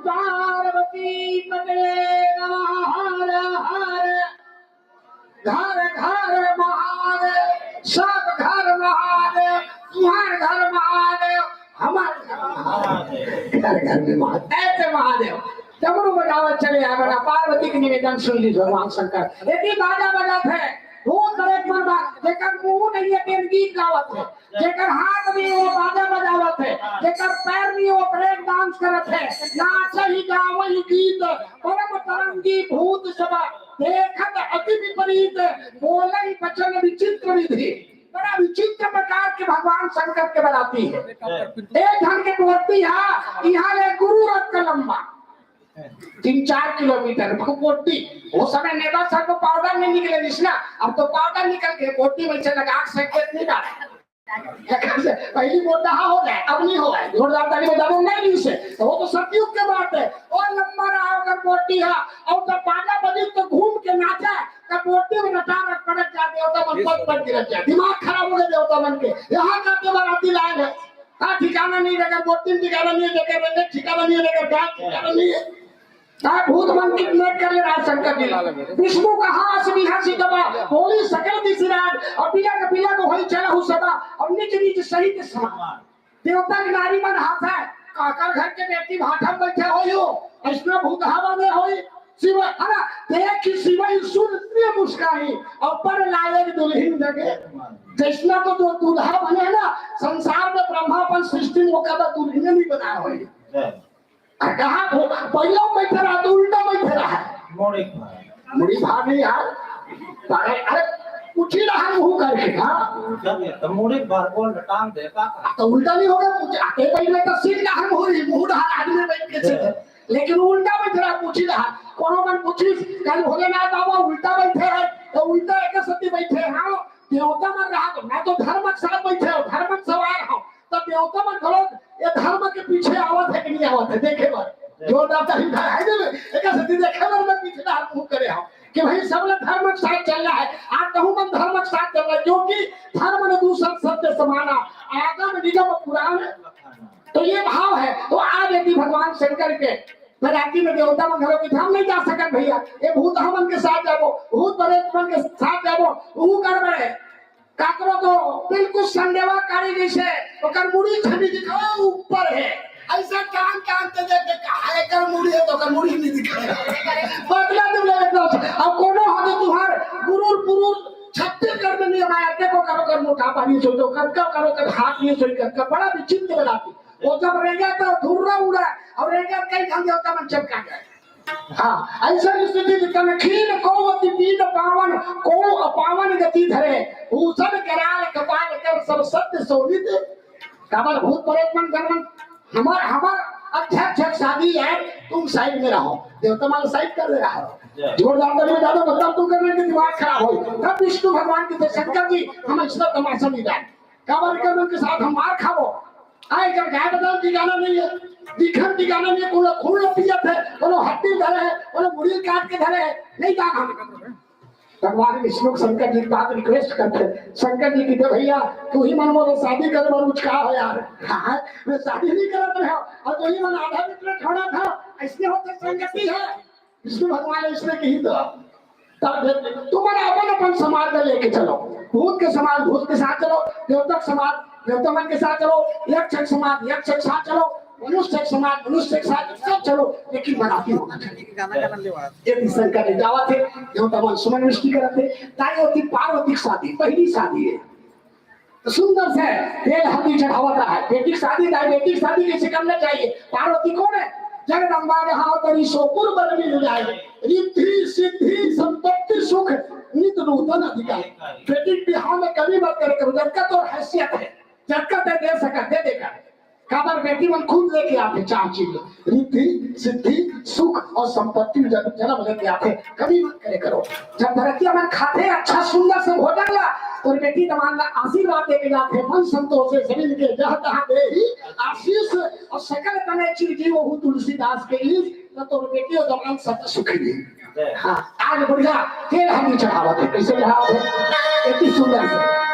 S1: पार्वती पते नमः हर हर घर घर महादेव सब घर महादेव तुम्हारे घर महादेव हमारे घर घर में महादेव ऐसे महादेव डमरू बजावत चले आ बड़ा पार्वती की निवेदन सुन ली भगवान शंकर यदि बाजा बजाते है वो तरह मरदा जेकर मुंह नहीं है तेर गीत गावत है जेकर हाथ में वो बाजा बजावत है जेकर पैर में वो ब्रेक डांस करत है नाच ही गावही गीत परम तरंगी भूत सभा देखत अति विपरीत बोलई वचन विचित्र विधि बड़ा विचित्र प्रकार के भगवान शंकर के बनाती है एक ढंग के मूर्ति यहाँ ले गुरु रथ का लंबा 3-4 किलोमीटर पोटी वो समय नेता सर को पाउडर नहीं निकले ना अब तो पाउडर निकल के पोटी में से लगा संकेत नहीं डाले पहली मोटा हो गए अब नहीं हो गए जोरदार ताली में दबो नहीं से तो वो तो सतयुग के बात है और लंबा रहा अगर पोटी है और तो पाला बजी तो घूम के नाचा का पोटी में नटा रख पड़क जाते होता मन पद पर गिर जाए दिमाग खराब हो गया होता मन के यहाँ का के बाराती लाए है हाँ ठिकाना नहीं लगा पोटी ठिकाना नहीं लगा ठिकाना नहीं लगा ठिकाना नहीं है भूत मन किडनैप कर ले रहा शंकर जी विष्णु का हास बिहासी दबा होली सकल दिसराज और पिला का पिला को होई चला हु सदा और नीच नीच सहित समान देवता की नारी मन हाथ है काकर घर के बेटी भाठा बैठे होयो ऐसना भूत हवा में होई शिव अरे देख शिव सुन प्रिय मुस्काई और पर लाए दुल्हन जगे जैसना तो जो दूल्हा बने ना संसार में ब्रह्मापन सृष्टि में कदा दुल्हन नहीं बनाया होई कहा पहला बैठा रहा तो उल्टा बैठा रहा मुड़ी भाग नहीं यार अरे उठी रहा मुंह करके
S4: तो मुड़ी बार बोल टांग दे का
S1: तो उल्टा नहीं होगा आते पहले तो सीट का हम हो रही मुंह ढाल आदमी बैठ के से लेकिन उल्टा बैठ रहा पूछी रहा कोनो मन पूछी कल भोलेनाथ बाबा उल्टा बैठे है तो उल्टा एक सती बैठे हाँ देवता मन रहा मैं तो धर्म के साथ बैठे हो धर्म सवार हूँ तो देवता मन घरो ये धर्म के पीछे आवत है कि नहीं आवत है देखे बार जो दाता हिंदा है ना एक सती देखे बार मैं पीछे हाथ मुंह करे हूँ कि भाई सब लोग धर्म के साथ चल रहा है आप कहूँ मन धर्म के साथ चल रहा है क्योंकि धर्म ने दूसरा सत्य समाना आगम निगम पुराण तो ये भाव है तो आज यदि भगवान शंकर के बराती में देवता मन घरों की हम नहीं जा सकते भैया ये भूत हमन के साथ जाबो भूत प्रेत मन के साथ जाबो वो कर बड़े काकरो तो बिल्कुल संदेवा कारी जैसे ओकर मुड़ी छवि दिखाओ ऊपर है ऐसा कान कान ते देख के कर मुड़ी है तो कर मुड़ी नहीं दिखाएगा बदला दे ले अब कोनो हदे तुहार गुरुर पुरुर छत्तीसगढ़ में नियम आया देखो करो कर मोटा पानी सो तो करो कर हाथ नहीं सोई कर बड़ा विचित्र बनाती वो जब रहेगा तो धुर्रा उड़ा और रहेगा कई ढंग होता मन चमका जाए हाँ ऐसा स्थिति जितने खीन कोवती पीन पावन को अपावन गति धरे भूषण कराल कपाल कर सब सत्य शोभित काबर भूत प्रेत मन गणमन हमार अध्यक्ष शादी है तुम साइड में रहो देवता मान साइड कर रहा है जोरदार में ज्यादा बदलाव तुम करने के दिमाग खराब हो तब विष्णु भगवान की शंकर जी हम इसका तमाशा नहीं जाए काबर कर्म के साथ हम मार खाओ आए जब गाय बदल की गाना नहीं है दिखर की गाना नहीं कोनो खून पियत है कोनो हड्डी धरे है कोनो मुड़ी काट के धरे है नहीं जान हम भगवान विष्णु शंकर जी की बात रिक्वेस्ट करते शंकर जी की भैया तू ही मन मोर शादी कर मन मुझका हो यार हाँ मैं शादी नहीं करत रहा और तू ही मन आधा मिनट छोड़ा था ऐसे होते संगति है विष्णु भगवान इसने कही तो तब तुम्हारा अपन समाज में लेके चलो भूत के समाज भूत के साथ चलो देवता समाज देवता मन के साथ चलो यक्ष समाज यक्ष के साथ चलो मनुष्य समाज मनुष्य के साथ सब चलो लेकिन मराठी होना चाहिए गाना एक शंकर ने जावा थे देवता मन सुमन वृष्टि करते ताई होती पार्वती शादी पहली शादी है तो सुंदर से तेल हल्दी चढ़ावा है बेटी की शादी है बेटी की शादी कैसे करना चाहिए पार्वती कौन है जगदम्बा यहाँ तरी सोपुर बन मिल जाए रिद्धि सिद्धि संपत्ति सुख नित नूतन अधिकार बेटी बिहार में कभी मत करे करो जगत और हैसियत है जगत है दे सका दे देगा काबर बेटी मन खुद लेके आते चार चीज रिद्धि सिद्धि सुख और संपत्ति जन्म लेके आते कभी मत करे करो जब धरतिया मन खाते अच्छा सुंदर से भोजन ला और बेटी तमान ला आशीर्वाद देके जाते मन संतोष से शरीर के जहाँ तहाँ दे ही आशीष और सकल तने चीज वो हूँ तुलसीदास के लिए न तो बेटी और जवान सत्य सुखी नहीं हाँ आज बढ़िया तेल हल्दी चढ़ावा थे कैसे चढ़ावा थे इतनी सुंदर से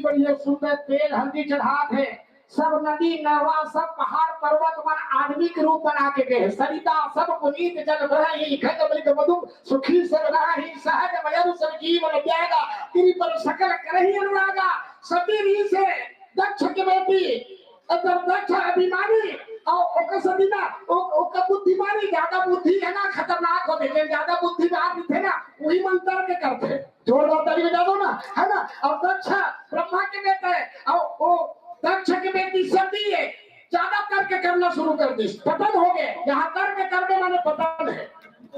S1: बढ़िया सुंदर तेल हल्दी चढ़ात है सब नदी नावा सब पहाड़ पर्वत मन आदमी के रूप बना के गए सरिता सब पुनीत जल बरही खग मृग मधु सुखी सब रही सहज मयरु सब जीवन त्यागा तेरी पर सकल करही अनुरागा सती री से दक्ष के बेटी अगर दक्ष अभिमानी और ओका सदीना ओका बुद्धिमानी ज्यादा बुद्धि है ना खतरनाक हो गए ज्यादा बुद्धिमान थे ना वही मंत्र के करते जोरदार ताली बजा दो ना, है ना। और दक्ष ब्रह्मा के बेटे है, और वो दक्ष की बेटी सती है, ज्यादा करके करना शुरू कर दी, पतन हो गए। जहाँ करके माने पतन है,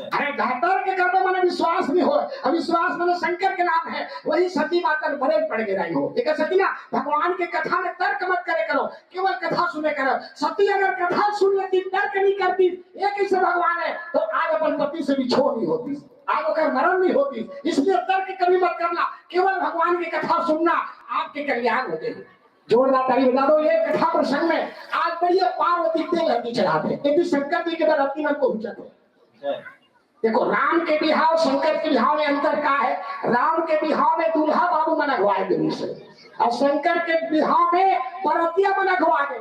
S1: अरे घातर के करने माने विश्वास नहीं हो, अविश्वास माने शंकर के नाम है। वही सती माता बड़े पड़ गए रही हो। देखा सती ना, भगवान के कथा में तर्क मत करे करो, केवल कथा सुने करो। सती अगर कथा सुन लेती, तर्क नहीं करती, एक ही से भगवान है, तो आज अपन पति से भी छोड़ नहीं होती, आज ओकर मरण नहीं होती। इसलिए तर्क कभी मत करना, केवल भगवान की कथा सुनना, आपके कल्याण हो जाएगी। जोरदार ताली बजा दो। ये कथा प्रसंग में आज बढ़िया पार्वती तेल हल्दी चढ़ाते, क्योंकि शंकर जी के बाद अति में पहुंचते। देखो, राम के बिहाव और शंकर के बिहाव में अंतर क्या है। राम के बिहाव में दूल्हा बाबू मन अगवाए देवी से, और शंकर के बिहाव में बरतिया मन अगवा दे।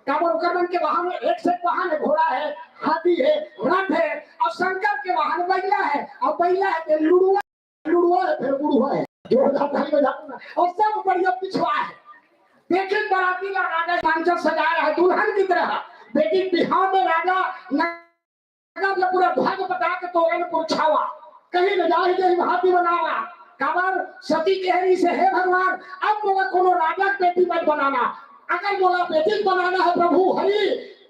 S1: कामन के वाहन में एक से वाहन है, घोड़ा है, हाथी है, रथ है, और शंकर के वाहन बैला है, और बैला है लुड़ुआ, लुड़ुआ है, फिर बुढ़ुआ है। जोरदार ताली बजाओ ना। और सब बढ़िया पिछवा है। देखिए बराती का राजा मांचर सजाया है दुल्हन की तरह। बेटी बिहाव में राजा पूरा ध्वज बता के तोरण पुरछावा, कहीं न जाए जय हाथी बनावा। काबर सती कहरी से, हे भगवान, अब बोला कोनो राजा की बेटी मत बनाना, अगर बोला बेटी बनाना है प्रभु हरि,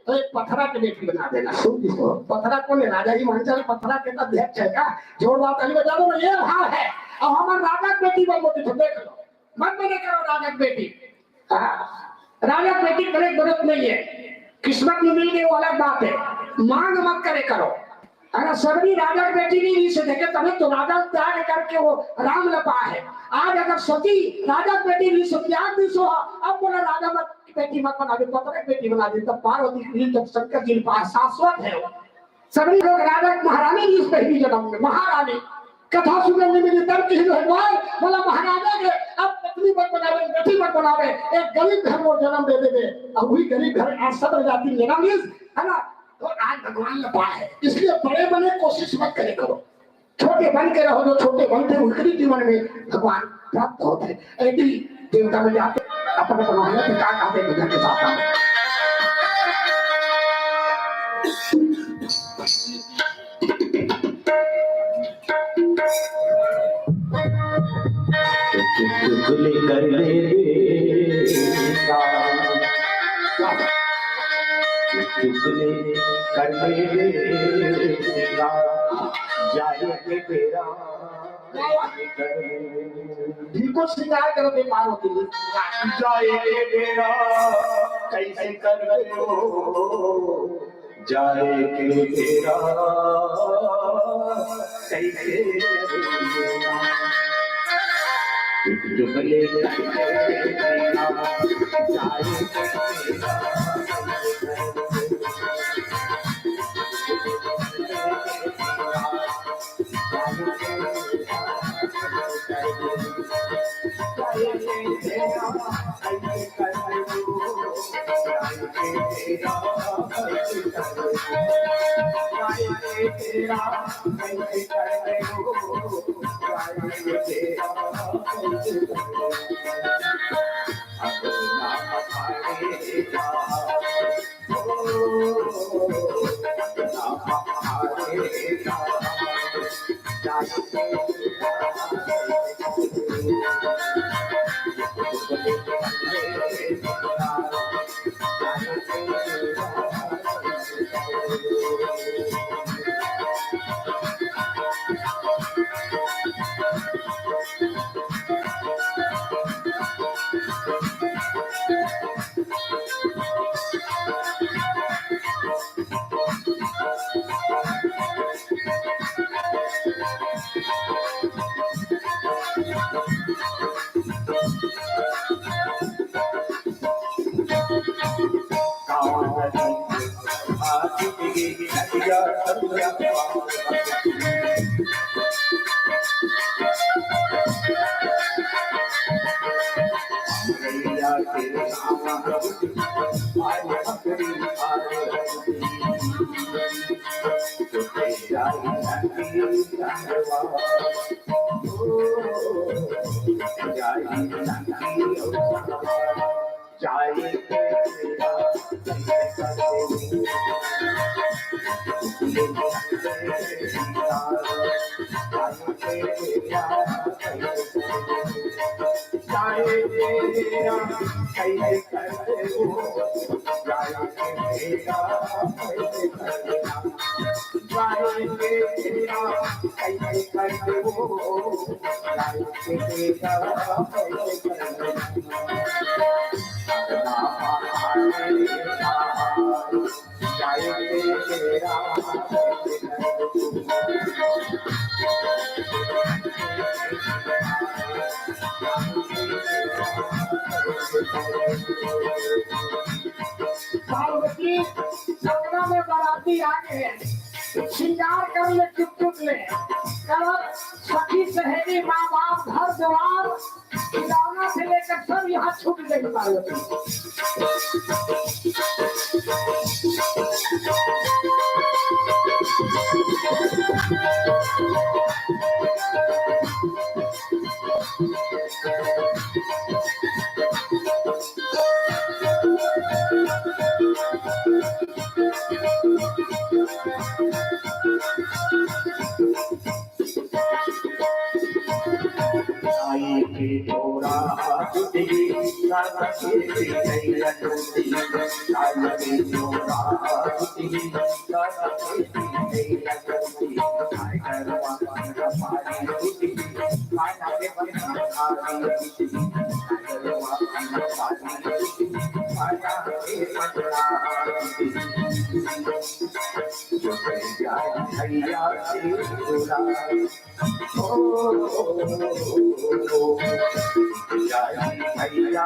S1: तो एक पथरा की बेटी बना देना। सुन इसको, पथरा कौन है? राजा हिमांचल पथरा के अध्यक्ष है का? जोरदार ताली बजा दो। ये भाव है। अब हमारे राजा की बेटी बन बोली, देख लो, मत बने करो राजा की बेटी। राजा की बेटी करे जरूरत नहीं है, किस्मत में मिल गई वो अलग बात है, मांग मत करे करो। अगर सबरी राजा की बेटी नहीं से देखे, तभी तो राजा त्याग करके वो राम लपा है। आज अगर सती राजा की बेटी नहीं से त्याग भी सो, अब बोला राजा मत बेटी मत बना दे, पत्थर की बेटी बना दे, तब पार्वती जब शंकर जी के पास शाश्वत है। सबरी लोग राजा महारानी जी पहली जन्म में महारानी कथा सुनने में मिली, तब किसी बोला महाराजा के अब पत्नी मत बनावे, बेटी मत बनावे, एक गरीब घर को जन्म दे देवे। अब वही गरीब घर आज सब जाती जन्म, है ना। तो आज भगवान ने पाया है, इसलिए बड़े बने कोशिश मत करे करो, छोटे बन के रहो। जो छोटे बनते उनके जीवन में भगवान प्राप्त होते हैं। ऐसी देवता में जाते अपने बनाने पिता कहते बुझा के साथ आए।
S2: चुगली कर ले चुगली कर ले जाए तेरा
S1: जिनको श्रृंगार करो दे पार्वती
S2: जाए तेरा कैसे कर लो, जाए के तेरा कैसे चुगली
S1: जाए तेरा कैसे करते हो जाए तेरा कैसे करते जाए तेरा कैसे करते हो जाए तेरा कैसे पार्वती सपना में बाराती आ गए श्रृंगार कर ले चुप चुप ले कलर सखी सहेली माँ बाप घर द्वार खिलौना से लेकर सब यहाँ छूट गई पार्वती आई की थोड़ा टूटी करके नहीं लटूटी आई की थोड़ा टूटी करके नहीं लटूटी आई करवा का पानी टूटी खाना के बना खानी टूटी करवा का पानी टूटी खाना के बना भैया से बोला भैया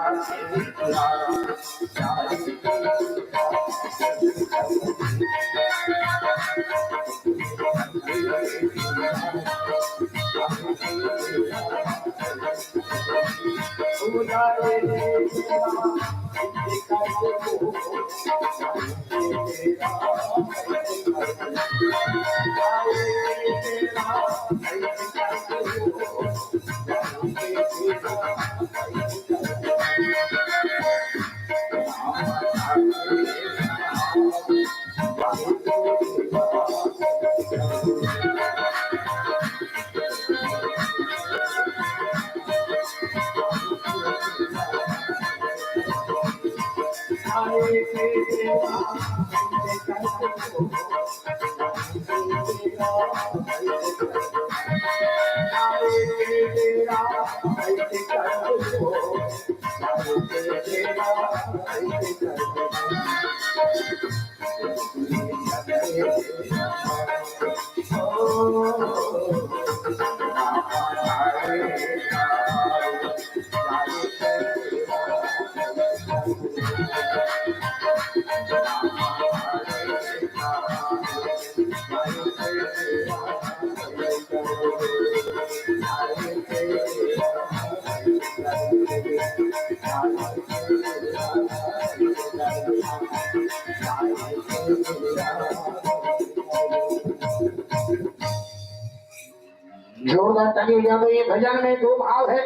S1: जोरदार ताली बजा दो। ये भजन में दो भाव है।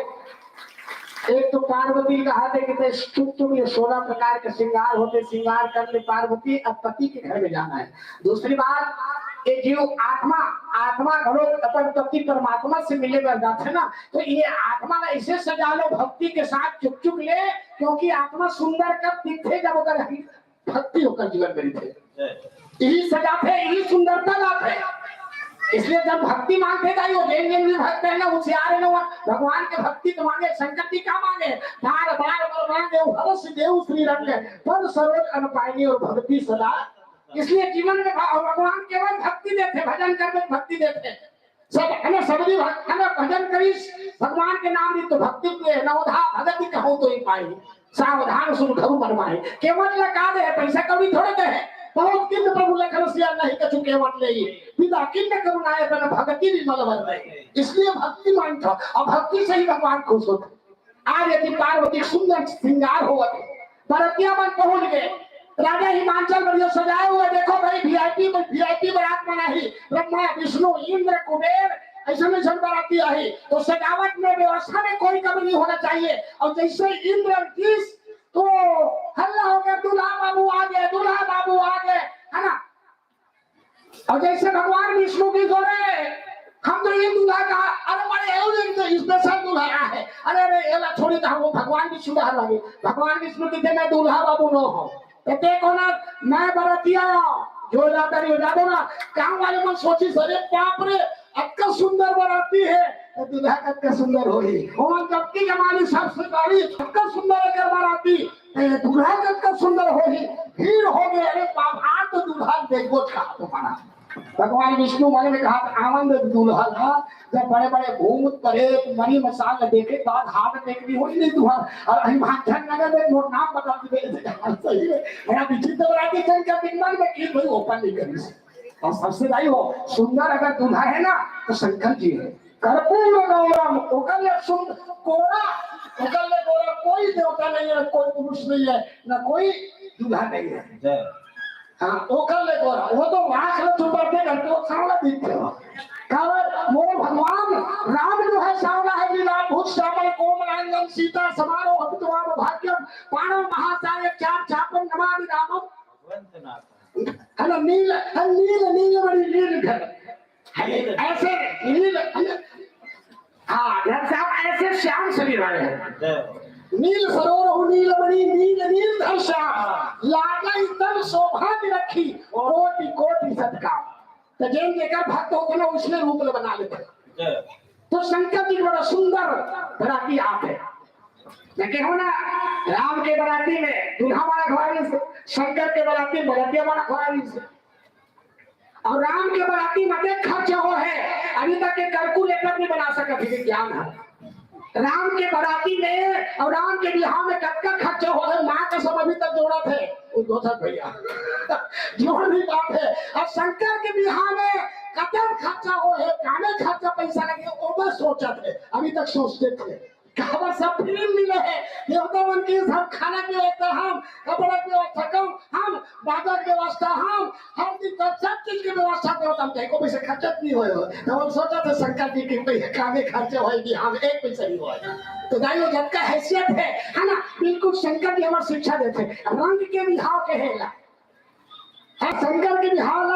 S1: एक तो पार्वती कहा थे कि चुप चुप ये 16 प्रकार के श्रृंगार होते, श्रृंगार करने पार्वती अब पति के घर में जाना है। दूसरी बात ये जीव आत्मा घरों अपन पति परमात्मा से मिले बन जाते ना, तो ये आत्मा ना ऐसे सजा लो भक्ति के साथ चुप चुप ले, क्योंकि आत्मा सुंदर कब दिखे जब अगर भक्ति होकर जीवन में थे, यही सजा थे, यही सुंदरता लाभ है। इसलिए जब भक्ति मांगते जाइए जैन भी भक्त है ना, होशियार है ना, भगवान के भक्ति तो मांगे, शंकर जी का मांगे, बार बार भगवान देव हरस देव श्री रंग पर सर्वोच्च अनपायनी और भक्ति सदा। इसलिए जीवन में भगवान केवल भक्ति देते, भजन करके भक्ति देते सब है ना, सबरी भक्त है ना, भजन करी भगवान के नाम दी तो भक्ति नवधा भगति कहो तो ही पाई, सावधान सुन घरु बनवाए। केवल लगा दे पैसा कभी थोड़े दे, बहुत किंद प्रभु लखन सिया नहीं कछु केवट ले पिता किंद करुणाए तन भक्ति निर्मल बन गए। इसलिए भक्ति मांगता और भक्ति से ही भगवान खुश होते। आज यदि पार्वती सुंदर श्रृंगार हो गए, बरतिया बन पहुंच गए, राजा हिमाचल बढ़िया सजाए हुए, देखो भाई वीआईपी बारात में नहीं, ब्रह्मा विष्णु इंद्र कुबेर ऐसा में सब बाराती आई, तो सजावट में व्यवस्था में कोई कमी नहीं होना चाहिए। और जैसे इंद्र और किस तो हल्ला हो गया, दूल्हा बाबू आ गए, दूल्हा बाबू आ गए, है ना। और जैसे भगवान विष्णु की जोड़े, हम तो ये दूल्हा कहा, अरे बड़े स्पेशल दूल्हा है, अरे अरे ये थोड़ी था, वो भगवान विष्णु आ लगे, भगवान विष्णु की थे मैं दूल्हा बाबू न हो, तो देखो ना मैं बरतिया जो जाता नहीं हो जाता ना, गाँव वाले मन सोची सरे बाप रे अक्का सुंदर बराती है, तो दूल्हा अक्का सुंदर होगी, और जबकि जमानी सबसे बड़ी अक्का सुंदर अगर बराती, दूल्हा अक्का सुंदर होगी, भीड़ हो गई, अरे बाप आज तो दूल्हा देखो कहा तुम्हारा। भगवान विष्णु माने ने कहा आनंद दूल्हा था, जब बड़े बड़े भूत प्रेत मरी मसाल देखे बाद हाथ देखनी हो ही नहीं दूल्हा, और हिमाचल नगर में मोर नाम बता दे सही है, मेरा विचित्र बराती चल के बिगमन में की भाई ओपन नहीं करी। और सबसे भाई हो सुंदर अगर दूल्हा है ना तो शंकर जी है, कर्पूर गौरम ओकल सुंदर कोरा, ओकल गोरा कोई देवता नहीं है, कोई पुरुष नहीं है, ना कोई दूल्हा नहीं है। हाँ ओकल गोरा, वो तो वास में छुपाते करते हो, सावला दिखते हो। कारण मोर भगवान राम जो है सावला है, लीला भूत श्यामल कोमलांगम सीता समारोह अभितवाम भाग्यम पाणव महासाय चार चापम नमामि रामम, है ना। नील नील नील बड़ी नील घर ऐसे नील, हाँ साहब ऐसे श्याम शरीर वाले हैं, नील सरोवर नीलमणि नील नील धर श्याम लागा एकदम शोभा की रखी कोटि कोटि सत्कार, तो जैन जेकर भक्त होते ना उसने रूप में बना लेते। तो शंकर जी बड़ा सुंदर बराती आप है, लेकिन हो ना राम के बराती में दूल्हा वाला घोड़ी से, शंकर के बराती में बरातिया वाला घोड़ी से, और राम के बराती में अधिक खर्चा हो है, अभी तक के कैलकुलेटर नहीं बना सका विज्ञान है। राम के बराती में और राम के बिहार में कब का खर्चा हो है, माँ का सब अभी तक जोड़ा थे वो दोस्त भैया जोड़ नहीं बात है। और शंकर के बिहार में कतम खर्चा हो है, काने खर्चा पैसा लगे वो बस सोचा थे, अभी तक सोचते थे कहा सब फिल्म मिले है, देवता मन की सब खाना की व्यवस्था हम, कपड़ा की व्यवस्था कम हम, बाजार की व्यवस्था हम, हर दिन सब चीज की व्यवस्था देवता हम को पैसे खर्चत नहीं हुए हो, तो हम सोचा था शंकर जी के पैसे काने खर्चे होगी हम एक पैसा नहीं हुआ। तो दाइयों जब का हैसियत है ना, बिल्कुल शंकर जी हमारी शिक्षा देते रंग के बिहाव कहेगा, शंकर के बिहाव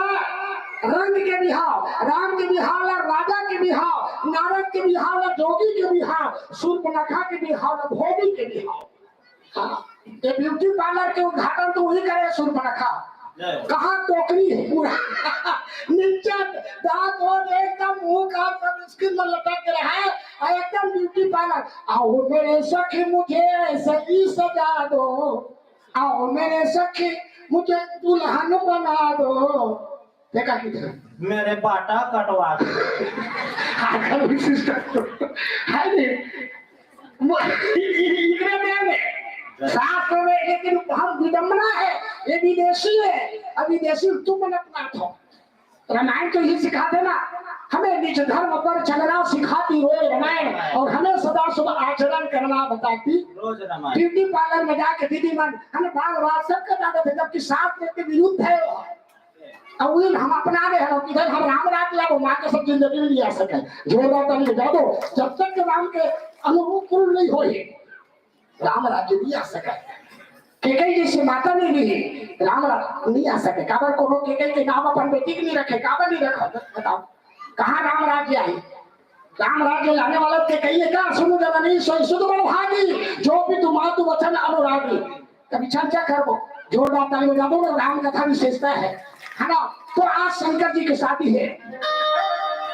S1: रंग के बिहाव, राम के बिहाव, राजा के बिहाव, नारद के बिहाव, जोगी के बिहाव, सूर्पनखा के बिहाव, भोगी के बिहाव। हाँ, ये ब्यूटी पार्लर के उद्घाटन तो वही करे सूर्पनखा, कहाँ टोकरी है पूरा नीचे दांत और एकदम मुंह का सब स्किन में लटक के रहा है, और एकदम ब्यूटी पार्लर। आओ मेरे सखी मुझे सजी सजा दो, आओ मेरे सखी मुझे दुल्हन बना दो, देखा किधर
S4: मेरे बाटा कटवा दो,
S1: साथ में, लेकिन हम विडम्बना है, ये विदेशी है, अब विदेशी तुम अपना था। रामायण तो यही सिखाते ना, हमें निज धर्म पर चलना सिखाती रोज रामायण, और हमें सदा सुबह आचरण करना बताती
S4: रोज रामायण।
S1: ब्यूटी पार्लर में जाके दीदी मन हमें बाल बाल सब बताते थे, जबकि साथ में के विरुद्ध है वो। अब वही हम अपना रहे हैं, इधर हम राम राज लागो माँ के सब जिंदगी में नहीं आ सके, जोड़ा तो नहीं बता दो, जब तक के राम के अनुकूल नहीं हो राम राज्य नहीं आ सके। केकई जैसे माता नहीं रही, राम राज्य नहीं आ सके। काबर को केकई के नाम अपन बेटी के नहीं रखे, काबर नहीं रखा बताओ, कहाँ राम राज्य आई? राम राज्य लाने वाला के कहिए क्या, सुनो जननी सोई सुध बड़ भागी, जो भी तुम्हारा वचन अनुरागी। कभी चर्चा करो, जोरदार ताली बजा दो, राम कथा विशेषता है ना। तो आज शंकर जी की शादी है,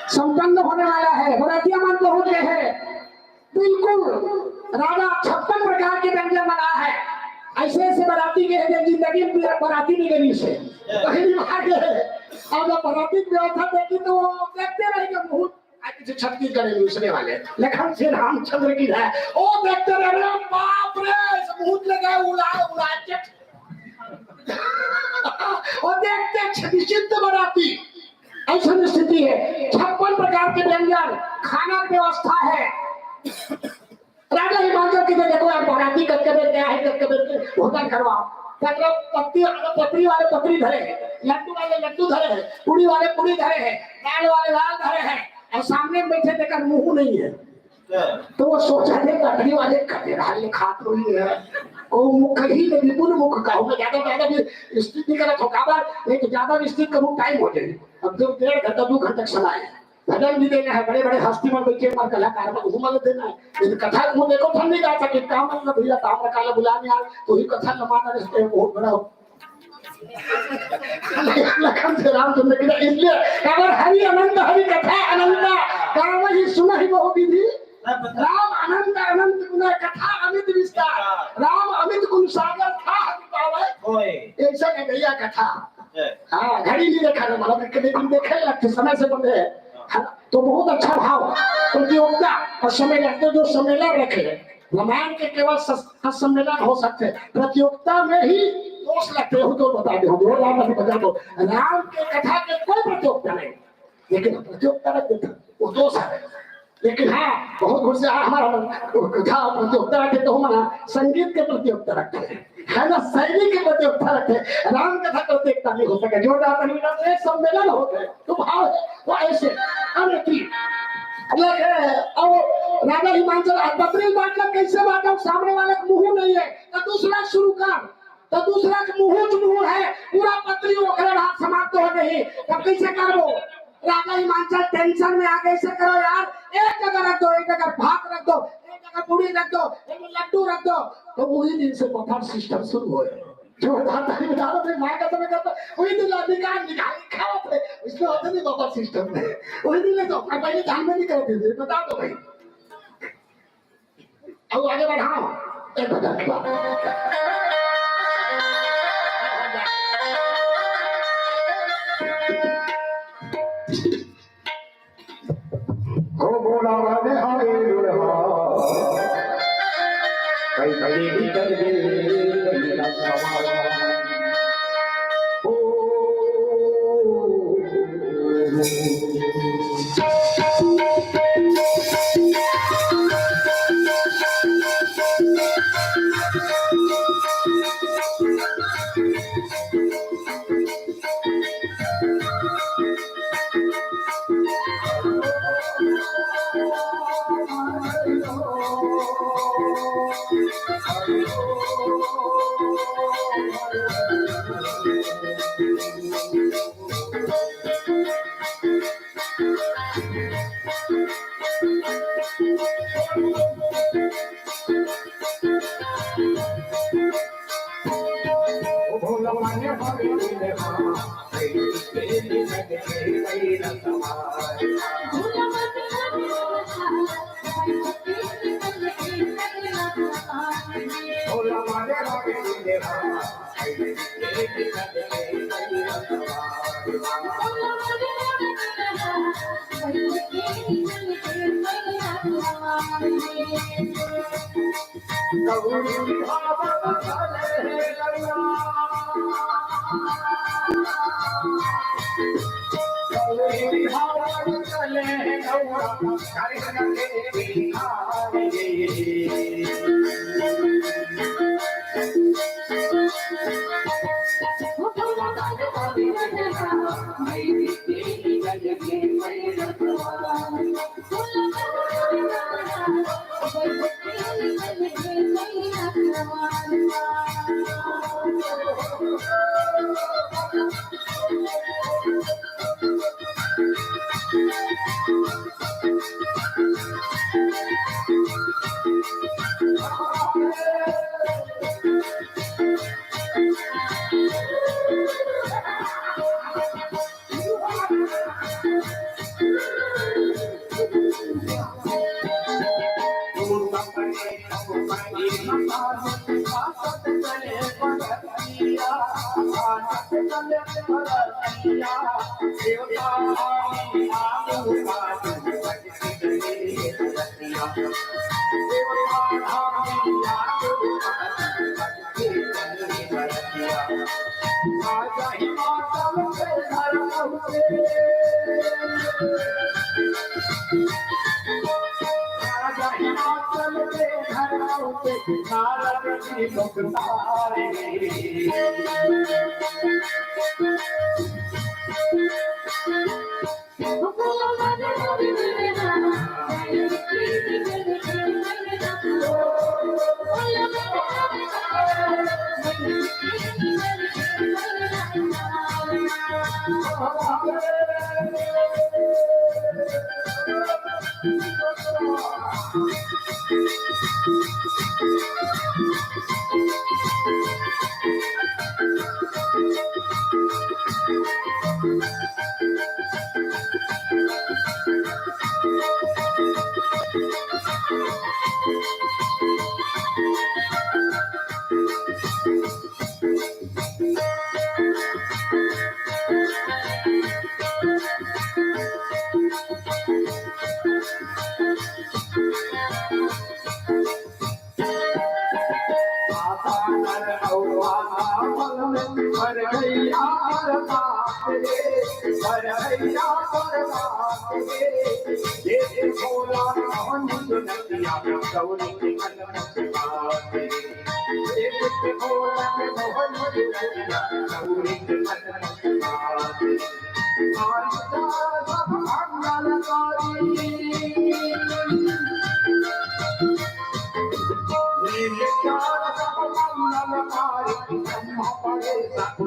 S1: संपन्न होने वाला है, बरातिया मन पहुंच गए हैं, बिल्कुल राजा 56 प्रकार के व्यंजन बना है, ऐसे ऐसे बराती के हैं जिंदगी में बराती नहीं गई से पहली बार है। और जब बराती की व्यवस्था देखी तो देखते रहेंगे बहुत छत्तीसगढ़ में घुसने वाले लखन से रामचंद्र की है, ओ देखते रहे बाप रे बहुत लगा उड़ा और देखते निश्चित बराती ऐसी स्थिति है। 56 प्रकार के व्यंजन खाना की व्यवस्था है। राजा हिमाचल की देखो यार बराती कटकबे क्या है, कटकबे भोजन करवाओ, पत्ती वाले पत्री धरे हैं, लड्डू वाले लड्डू धरे हैं, पूरी वाले पूरी धरे हैं, दाल वाले दाल धरे हैं, और सामने बैठे देखकर मुंह नहीं है, तो वो सोचा थे कटरी वाले कटे खात रही है, वो मुख ही में विपुल मुख का हो, ज्यादा भी स्थित नहीं करत हो काबर, नहीं तो ज्यादा स्थित करूँ टाइम हो जाए। अब जो 1.5 घंटा 2 घंटा समय है, भजन भी देना है, बड़े बड़े हस्ती में बैठे पर कलाकार में घूमल देना है, लेकिन कथा मुंह देखो ठंड नहीं गा सके, काम न भैया काम काला बुलाने आ तो ही कथा न माना रिश्ते बहुत बड़ा लखन से रामचंद्र की, इसलिए अगर हरि अनंत हरि कथा अनंत गाँव ही सुना ही बहु विधि, राम अनंत अनंत गुना कथा अमित विस्तार, राम अमित गुण सागर था पावे, ऐसा नहीं भैया कथा। हाँ घड़ी नहीं देखा था, मतलब लेकिन देखे लगते समय से बंधे है, तो बहुत अच्छा भाव प्रतियोगिता और सम्मेलन, तो जो सम्मेलन रखे रामायण के केवल सम्मेलन हो सकते, प्रतियोगिता में ही दोष लगते हो, तो बता दो जो राम नहीं बता दो, राम के कथा के कोई प्रतियोगिता नहीं, लेकिन प्रतियोगिता रखते वो दोष है। लेकिन हाँ बहुत गुस्से हमारा कथा प्रतियोगिता रखते तो हमारा संगीत के प्रतियोगिता रखते है ना, शैली के प्रतियोगिता रखते, राम कथा प्रतियोगिता नहीं हो सके, जो एक सम्मेलन हो गए तो भाव है वो ऐसे अनति और राजा हिमांचल बकरी बांटना कैसे बांटा, सामने वाले का मुंह नहीं है तो दूसरा शुरू कर, तो दूसरा मुंह है पूरा पत्री ओखरे हाथ समाप्त हो गई, तब कैसे करो। राजा हिमांचल टेंशन में आ गए, से करो यार, एक जगह रख दो, एक जगह भात रख दो, एक जगह पूरी रख दो, एक लड्डू रख दो, तो वही दिन से बफर सिस्टम शुरू हो गया। जो दादा ने बता रहा मां का समय करता वही दिन निकाल खाओ थे, इसमें होता नहीं बफर सिस्टम में, वही दिन तो पहले ध्यान में नहीं करते थे, बता दो भाई। अब आगे बढ़ाओ एक बता के बाद
S5: हो बोला वाले हरे दुल्हा कई कई भी कर दे मेरा सवाल हो भर भैया बात रे भर भैया बात रे ये भोला कौन सुनतिया गौरी के मन में बात रे ये भोला मोहन सुनतिया गौरी के मन में बात रे आज सब मंगलकारी मेरे चार सब मंगलकारी ब्रह्मा पड़े सब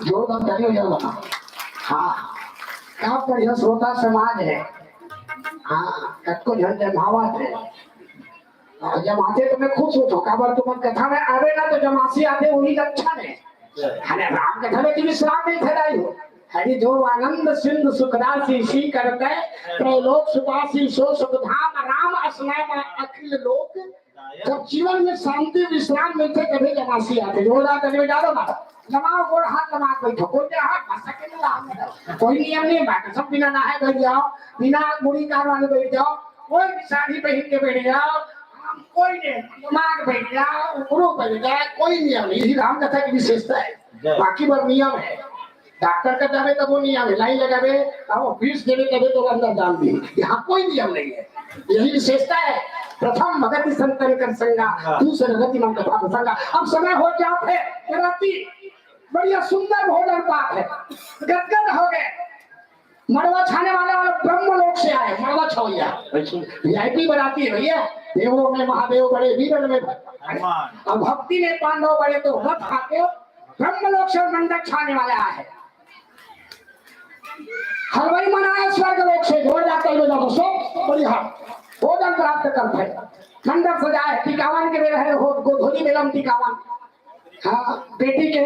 S1: जोरदार ताली हो जाओ। हाँ क्या बढ़िया श्रोता समाज है। हाँ कटको झंडे भावत है और जब आते तो मैं खुश होता हूँ। काबर तुम कथा में आवे ना तो जमासी आते वही लक्षण है। अरे राम कथा में विश्राम नहीं ठहराई हो। हरि जो आनंद सिंधु सुखदासी सी करते त्रैलोक सुदासी सो सुखधाम राम असनाय में अखिल लोक। जब जीवन में शांति विश्राम मिलते कभी जमासी आते। जोरदार ताली डालो ना। जमाओ गोड़ हाथ लगा बैठो। कोई हाथ भाषा के नहीं कोई नियम नहीं बात। सब बिना नहाए बैठ जाओ, बिना मुड़ी कार वाले बैठ जाओ, कोई भी साड़ी पहन के बैठ जाओ, कोई नहीं दिमाग बैठ जाओ, गुरु बैठ जाए, कोई नियम नहीं। यही राम कथा की विशेषता है। बाकी बार नियम है। डॉक्टर का जावे तो वो नियम है, लाइन लगावे और फीस देने लगे तो अंदर डाल दी। यहाँ कोई नियम नहीं है। यही विशेषता है। प्रथम भगति संतन कर संगा, दूसरे गति मन कथा प्रसंगा। अब समय हो जाते राती बढ़िया सुंदर भोजन पाक है। गदगद हो गए। मड़वा छाने वाले ब्रह्म लोक से आए। मड़वा छवैया वीआईपी बनाती है भैया। देवों में महादेव बड़े, वीरन में और भक्ति में पांडव बड़े। तो व्रत खाते ब्रह्म लोक से मंडप छाने वाले आए। हलवाई मनाए स्वर्ग लोक से। जोड़ जाते हैं सब बढ़िया भोजन प्राप्त करते। मंडप सजाए, टिकावन के बेल है, गोधोली बेलम टिकावन। हाँ बेटी के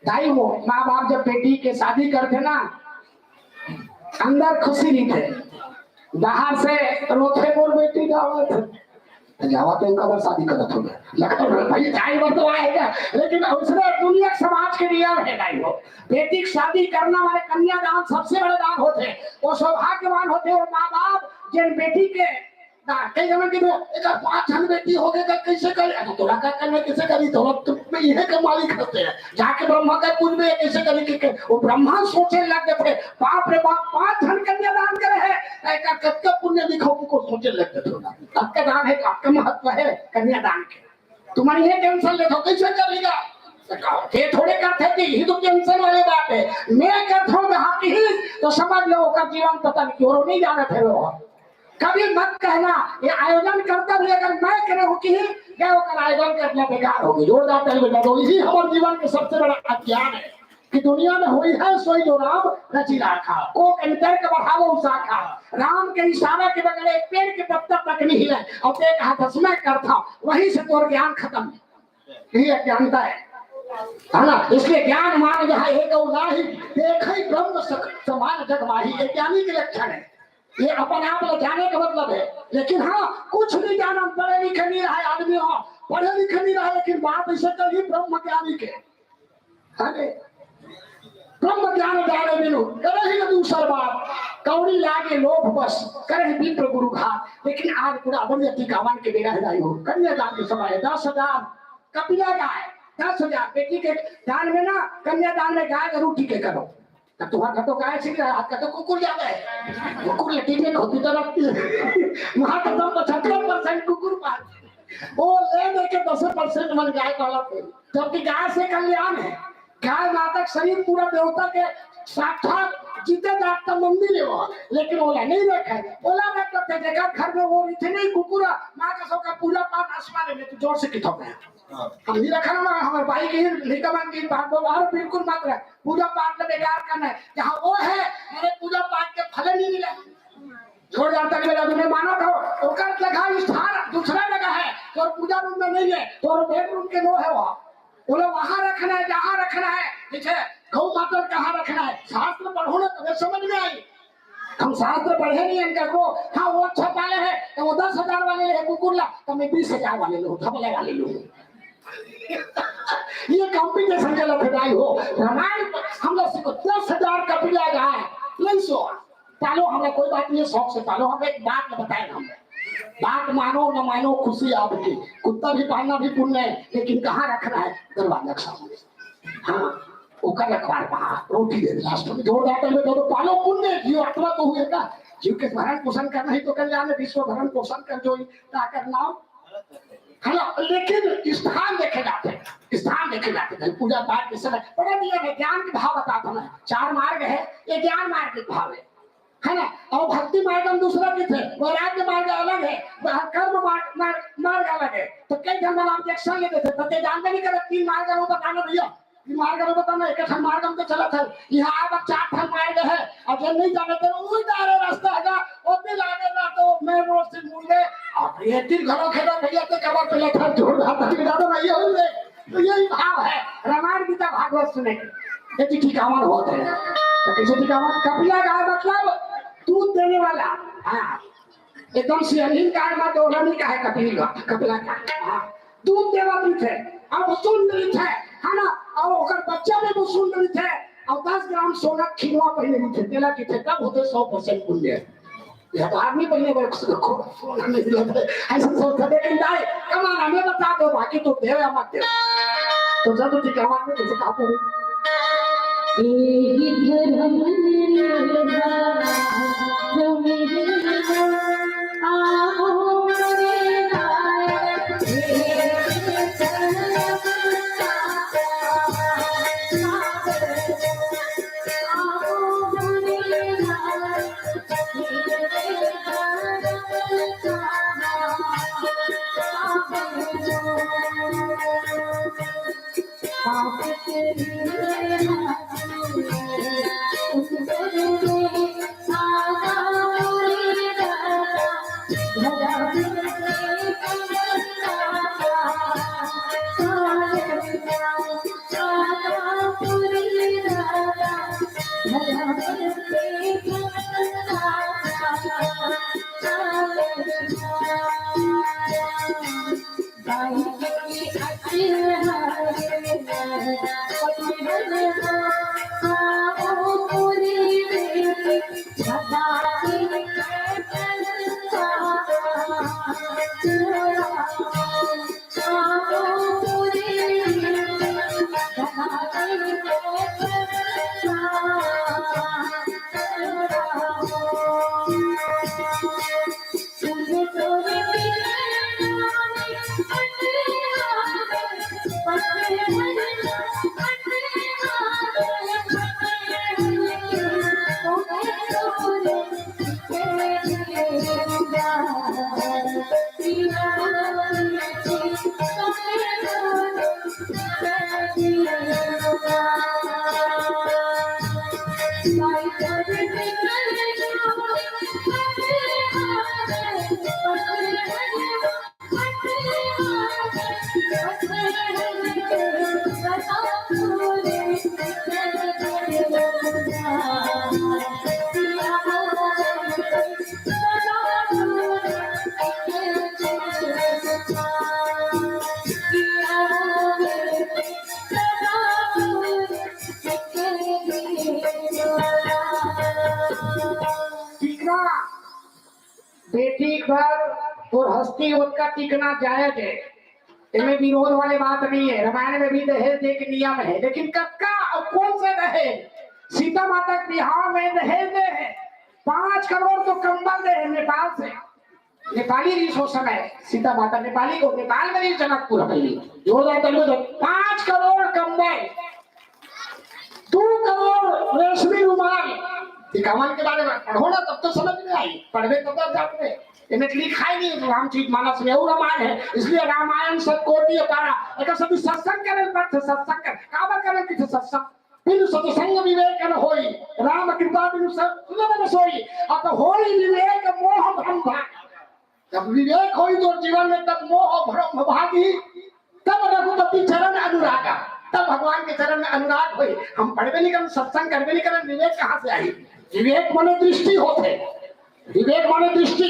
S1: दाई हो, माँ बाप जब बेटी के शादी करते ना अंदर खुशी नहीं थे। बाहर से रोते बोल बेटी जावा तो उनका शादी करत हो गया। भाई दाई वो तो आएगा, लेकिन उसने दुनिया समाज के नियम है। दाई हो बेटी की शादी करना वाले कन्यादान सबसे बड़े दान होते। वो सौभाग्यवान होते और माँ बाप जिन बेटी के कई जन की एक 5 जन बेटी हो गए कैसे करे तो तोरा का करने कैसे करी तो तुम इहे के मालिक होते हैं जाके ब्रह्मा का पूज में कैसे करी कि वो ब्रह्मा सोचे लग गए थे बाप रे बाप 5 जन कन्यादान करे है का कितना पुण्य दिखाओ को सोचे लग गए थे आपका दान है आपका महत्व है कन्यादान के तुम्हारी ये टेंशन ले तो कैसे करेगा ये थोड़े करते थे ही तो टेंशन वाली बात है मैं करता हूँ हाथी ही तो समझ लो का जीवन पता नहीं क्यों नहीं जाना थे लोग कभी मत कहना ये आयोजन करता भी अगर मैं करे हो कि क्या होकर आयोजन करना बेकार होगी जोर जाते हुए बता दो इसी हमारे जीवन के सबसे बड़ा अज्ञान है कि दुनिया में हुई है सोई जो राम रची राखा को अंतर के बढ़ावो शाखा राम के इशारा के बगैर एक पेड़ के पत्ता तक नहीं है और एक हाथ दसमें करता वहीं से तोर ज्ञान खत्म यही अज्ञानता है ना इसलिए ज्ञान मान जहाँ एक नहीं देखे ब्रह्म समान जग माही ये ज्ञानी के लक्षण है ये अपन आप ले जाने का मतलब है लेकिन हाँ कुछ नहीं जाना पढ़े लिखे नहीं रहा आदमी हो पढ़े लिखे नहीं रहा लेकिन बात ऐसे कही ब्रह्म ज्ञानी के अरे ब्रह्म ज्ञान जाने बिनु करे ही दूसर बात कौड़ी लागे लोभ बस करे विप्र गुरु घात लेकिन आज पूरा बंदी कावन के बेरा हिदाई हो कन्यादान के समय 10,000 कपिला गाय 10,000 बेटी के दान में ना कन्यादान में गाय जरूर टीके करो तुम्हारा तो गाय सीख रहा का तो कुकुर ज्यादा है कुकुर टीके होती तो रखती है वहां तो 75% कुकुर पाल वो ले लेके 10% मन गाय पाला जबकि गाय से कल्याण है गाय माता शरीर पूरा देवता के साक्षात जीते जागता मंदिर है वो लेकिन ओला नहीं रखा है ओला रखते थे देखा घर में वो इतने कुकुर माँ का सबका पूजा पाठ आसमान में तो जोर से किथों में हम नहीं रखा ना हमारे भाई की निकमन की बात बाहर बिल्कुल मत रहे पूजा पाठ में बेकार करना है जहाँ वो है मेरे पूजा पाठ के फल नहीं मिले छोड़ जाता है मेरा तुम्हें माना था तो कर लगा स्थान दूसरा जगह है तो पूजा रूम में नहीं है तो बेडरूम के नो है वहाँ बोले वहां रखना है जहाँ रखना है ठीक है गौ माता कहाँ रखना है शास्त्र पढ़ो ना तुम्हें समझ में आई हम शास्त्र पढ़े नहीं इनका को हाँ वो अच्छा वाले है तो वो 10,000 वाले है कुकुरला तो मैं 20,000 वाले लो धबले वाले लो ये कंपटीशन के लफड़ाई हो रामायण हम लोग को 10,000 कपिला गाय नहीं सो पालो हमें कोई बात नहीं शौक से पालो हमें एक बात बताए हम बात मानो न मानो खुशी आपकी कुत्ता भी पालना भी पुण्य है लेकिन कहाँ रखना है दरवाजा के सामने हाँ ओकर रखवार बाहर रोटी दे लास्ट में जोड़ जाते हुए तो पालो पुण्य जीव आत्मा तो हुए का जीव के भरण पोषण करना ही तो कल्याण विश्व भरण पोषण कर जो ताकर नाम है ना लेकिन स्थान देखे जाते हैं पूजा पाठ के समय बड़ा नियम है ज्ञान के भाव बताता मैं 4 मार्ग है ये ज्ञान मार्ग के भाव है ना और भक्ति मार्ग हम दूसरा भी थे वैराग्य मार्ग अलग है कर्म मार्ग अलग है तो कई जन ऑब्जेक्शन लेते थे तो जानते नहीं करे 3 मार्ग वो बताना भैया मार्ग में बताना एक मार्ग हम तो चला था यहाँ अब 4 मार्ग है और जब नहीं जाने तो वही दारे रास्ता है ओते लागे ना तो मैं रोड से मुड़ ले और ये 3 घरों खेला भैया तो कबर पे लेकर जोड़ जाता है दादा नहीं होंगे तो यही भाव है रामायण गीता भागवत सुने ये ठिकावन होते हैं तो कैसे ठिकावन कपिला गाय मतलब दूध देने वाला हाँ एकदम सिंह गाय में दोहरानी का है कपिला का हाँ दूध देवा भी थे अब सुंदरित है ना और ओकर बच्चा में वो सुंदरित है और 10 ग्राम सोना खिलवा पहले भी थे तेला की थे तब होते 100% पुण्य यह आदमी पहले सोना नहीं मिलता ऐसा सोचता लेकिन दाई कमाना में बता दो बाकी तो दे या मत दे तो जब ठीक आवाज में कैसे कहा करूं
S3: धर्म जो मेरे आओ मेरे Bye.
S1: टिकना बेटी पर और हस्ती उसका टिकना जायज है, इनमें विरोध वाली बात नहीं है। रामायण में भी दहेज दे के नियम है, लेकिन कक्का अब कौन से दहेज? सीता माता के बिहार में दहेज दे है 5 करोड़ तो कंबल दे है नेपाल से। नेपाली रीस हो समय सीता माता नेपाली को नेपाल में नहीं जनकपुर जो 5 करोड़ कंबल, 2 करोड़ रेशमी रुमाल। कमल के बारे में पढ़ो ना तब तो समझ में आई, पढ़वे तब तो जाते इन्हें लिखा ही नहीं रामचरित मानस में। वो रामायण है, इसलिए रामायण सब कोटि उतारा एक सभी सत्संग करे पथ सत्संग कर काबा करे कि सत्संग बिनु सत्संग विवेक न होई, राम कृपा बिनु सुलभ न सोई। अब होई विवेक मोह भ्रम भाग, जब विवेक होई तो जीवन में तब मोह भ्रम भागी, तब रघुपति चरण अनुरागा, तब भगवान के चरण में अनुराग हुई। हम पढ़वे नहीं कर सत्संग करवे नहीं कर, विवेक कहाँ से आई? विवेक माने दृष्टि होते, विवेक माने दृष्टि।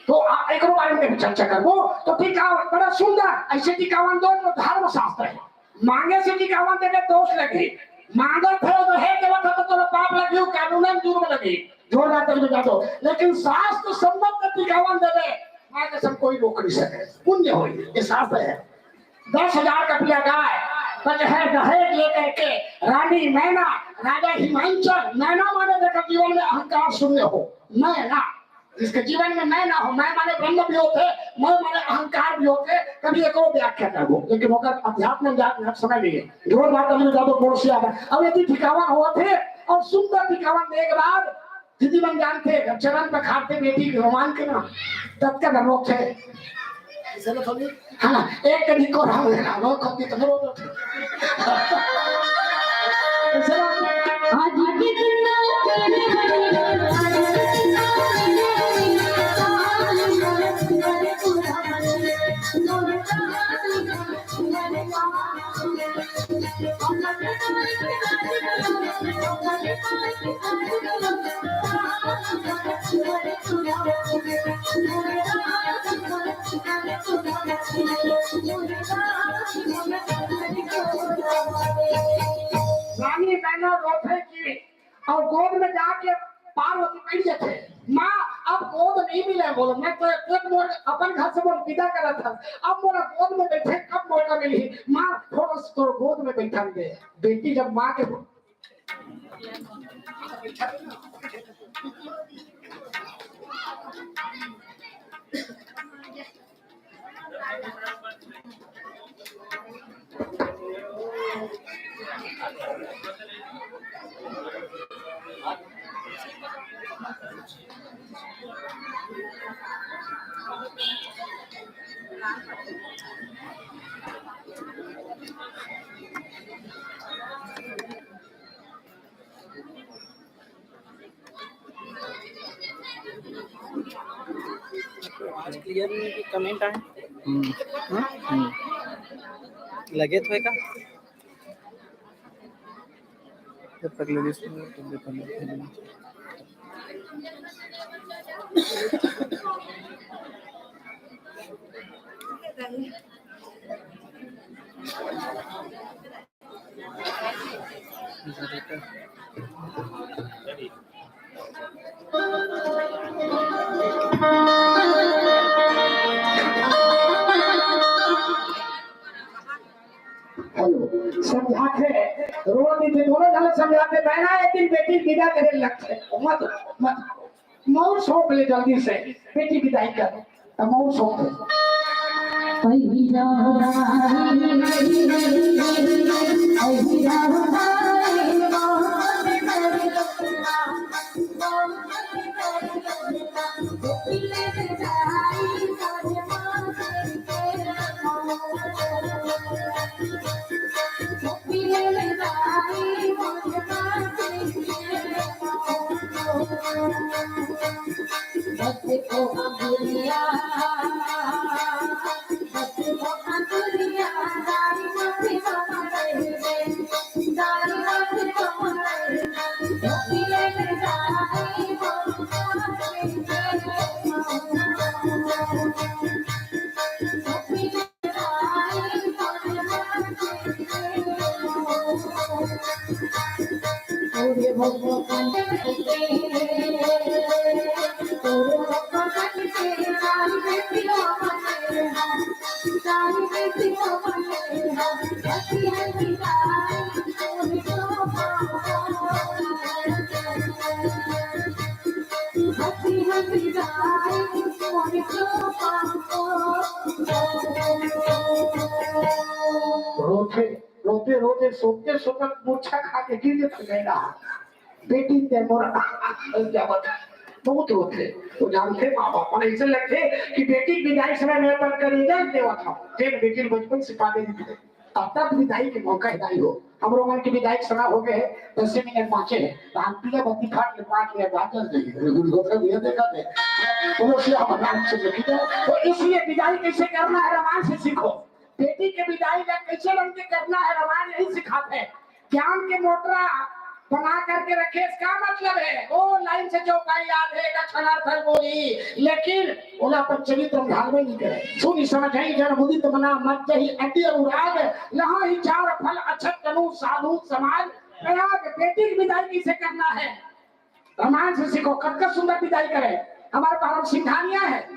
S1: तो एक बारे में चर्चा करो तो टिकावन बड़ा सुंदर ऐसे टिकावन दो जो धर्म शास्त्र है। मांगे से टिकावन देने दोष लगे, मांगत है तो है के वक्त तो तोरा पाप लगी, कानूनन जुर्म लगी, जोरदार तक बजा दो। लेकिन शास्त्र सम्मत टिकावन देवे मांगे सब कोई रोक नहीं सके, पुण्य हो ये शास्त्र है। 10,000 कपिया गाय तज है दहेज लेकर के रानी मैना राजा हिमांचल। मैना माने देखो जीवन में अहंकार शून्य हो, मैना जिसके जीवन में मैं ना हो, मैं माने ब्रह्म भी होते, मैं माने अहंकार भी होते। कभी एक और व्याख्या कर दो, लेकिन होकर अध्यात्म समय नहीं है। जोर बात कभी ज्यादा पड़ोसी आ गए। अब यदि ठिकावन हुआ थे और सुंदर ठिकावन देने के बाद दीदी बन जानते चरण पर खाते बेटी के रोमान के ना तब का लोग थे हाँ एक कभी को राम लेना लोग कभी तो लोग
S3: आज के दिन
S1: रानी मैना रोथे की और गोद में जाके पार्वती बैठ थे। माँ अब गोद नहीं मिले, बोलो मैं तो एक मोड़ अपन घर से मोड़ विदा करा था, अब मोरा गोद में बैठे कब मौका मिली। माँ थोड़ा तो गोद में बैठा दे। बेटी जब माँ के
S6: आज क्लियर कमेंट आए लगे थे का जब तक लगे
S1: समझाते रोज दी दोनों जन समझाते बहना एक दिन बेटी विदा करे लगते मत मत मौत सौंप ले जल्दी से बेटी विदाई कर तो मौत सौंप ले रोते रोते रोते सोते सोते मूर्छा खा के गिर गए ना बेटी ने मोरा क्या बता बहुत रोते तो जानते माँ बाप ऐसे लगते कि बेटी विदाई समय मेरे पर करेगा देवा था फिर बेटी बचपन से पाले दी अब तक विदाई के मौका ही हो हम लोगों की विदाई समय हो गए 10 मिनट बाँचे तो हम पीला बत्ती फाट के 5 मिनट बाद चल देंगे ये देखा थे तो इसलिए विदाई कैसे करना है रामायण से सीखो बेटी के विदाई का कैसे रंग के करना है रामायण यही सिखाते हैं ज्ञान के मोटरा बना करके रखे इसका मतलब है वो लाइन से चौपाई याद है क्षणार्थ बोली लेकिन ओला पर चरित्र ढालवे नहीं करे सुनी समझ ही जन मुदित बना मत ही अति अनुराग यहाँ ही 4 फल अक्षत तनु साधु समाज प्रयाग बेटी की विदाई कैसे करना है रामायण से सीखो कब सुंदर विदाई करे हमारे पास सिंघानिया है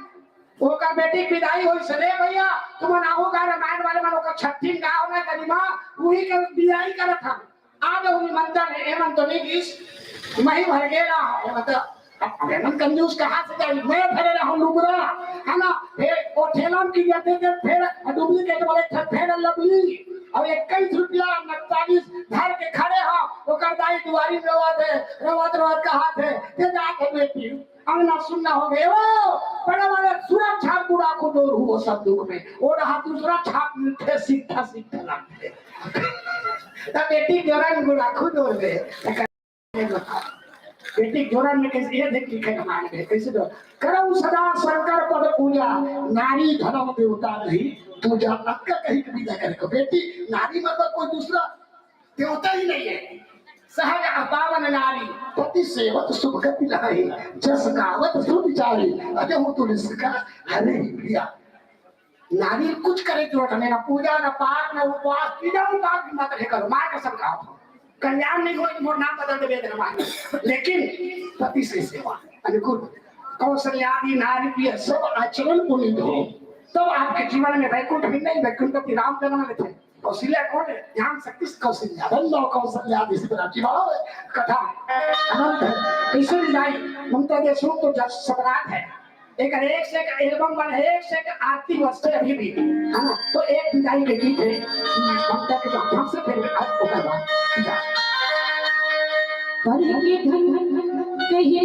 S1: वो का बेटी की विदाई हुई सले भैया तुम नाहो का रामायण वाले मनो का 36 गांव में करीमा वही का विदाई करा था आज उन्हीं मंत्र ने एमन तो नहीं किस मैं भर गया मतलब अब एमन कंजूस कहाँ से जाए मैं फिर रहा हूँ लुबरा है ना फिर वो ठेला की जाते थे फिर डुप्लीकेट वाले फिर लबली अब 21 रुपया 49 धर के खड़े हो वो करदाई दुआरी में रोवत कहा थे ये जाके बेटी अंगना सुनना हो गए वो बड़े वाले सुरक्षा पूरा को दूर हुआ सब दुख में वो रहा दूसरा छाप मिलते सीधा सीधा लगते बेटी जोरन गुड़ा खुद हो गए बेटी जोरन में कैसे ये देख लिखे मान गए कैसे तो करऊ सदा शंकर पद पूजा नारी धर्म देवता नहीं पूजा मत का कहीं कभी ना करे बेटी नारी मतलब कोई दूसरा देवता ही नहीं है सहज अपावन नारी पति सेवत शुभ गति लाई जस गावत सुविचारी अजय हो तुलसी का हरे प्रिया नारी कुछ करे जरूरत नहीं ना पूजा ना पाठ ना उपवास तीनों काम की मत करो मां कसम खाओ कल्याण नहीं हो मोर नाम बदल दे देना मां लेकिन पति से सेवा अनुकूल कौशल्यादि नारी प्रिय सब आचरण पुनीत हो तो आपके जीवन में वैकुंठ भी नहीं वैकुंठ पति राम जन्म में थे कौशल्या कौन है ध्यान शक्ति कौशल्या बंदो कौशल्यादि इसी तरह की कथा अनंत है कैसे विदाई ममता देशों तो जस सम्राट है एक से एक एल्बम बन है एक से एक आरती वस्त्र अभी भी है ना तो एक विदाई के गीत है ममता के माध्यम से फिर आज होगा बात
S3: पर ये धन कहिए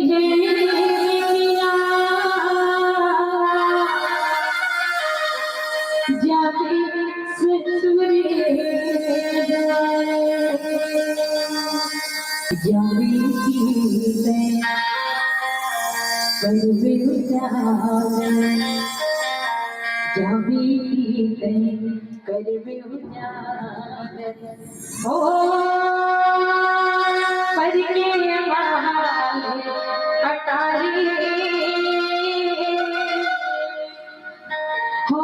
S3: जाते ससुरे जावी की करवे उजागर जावी की करवे उजागर ओ पर के महाल अटारी हो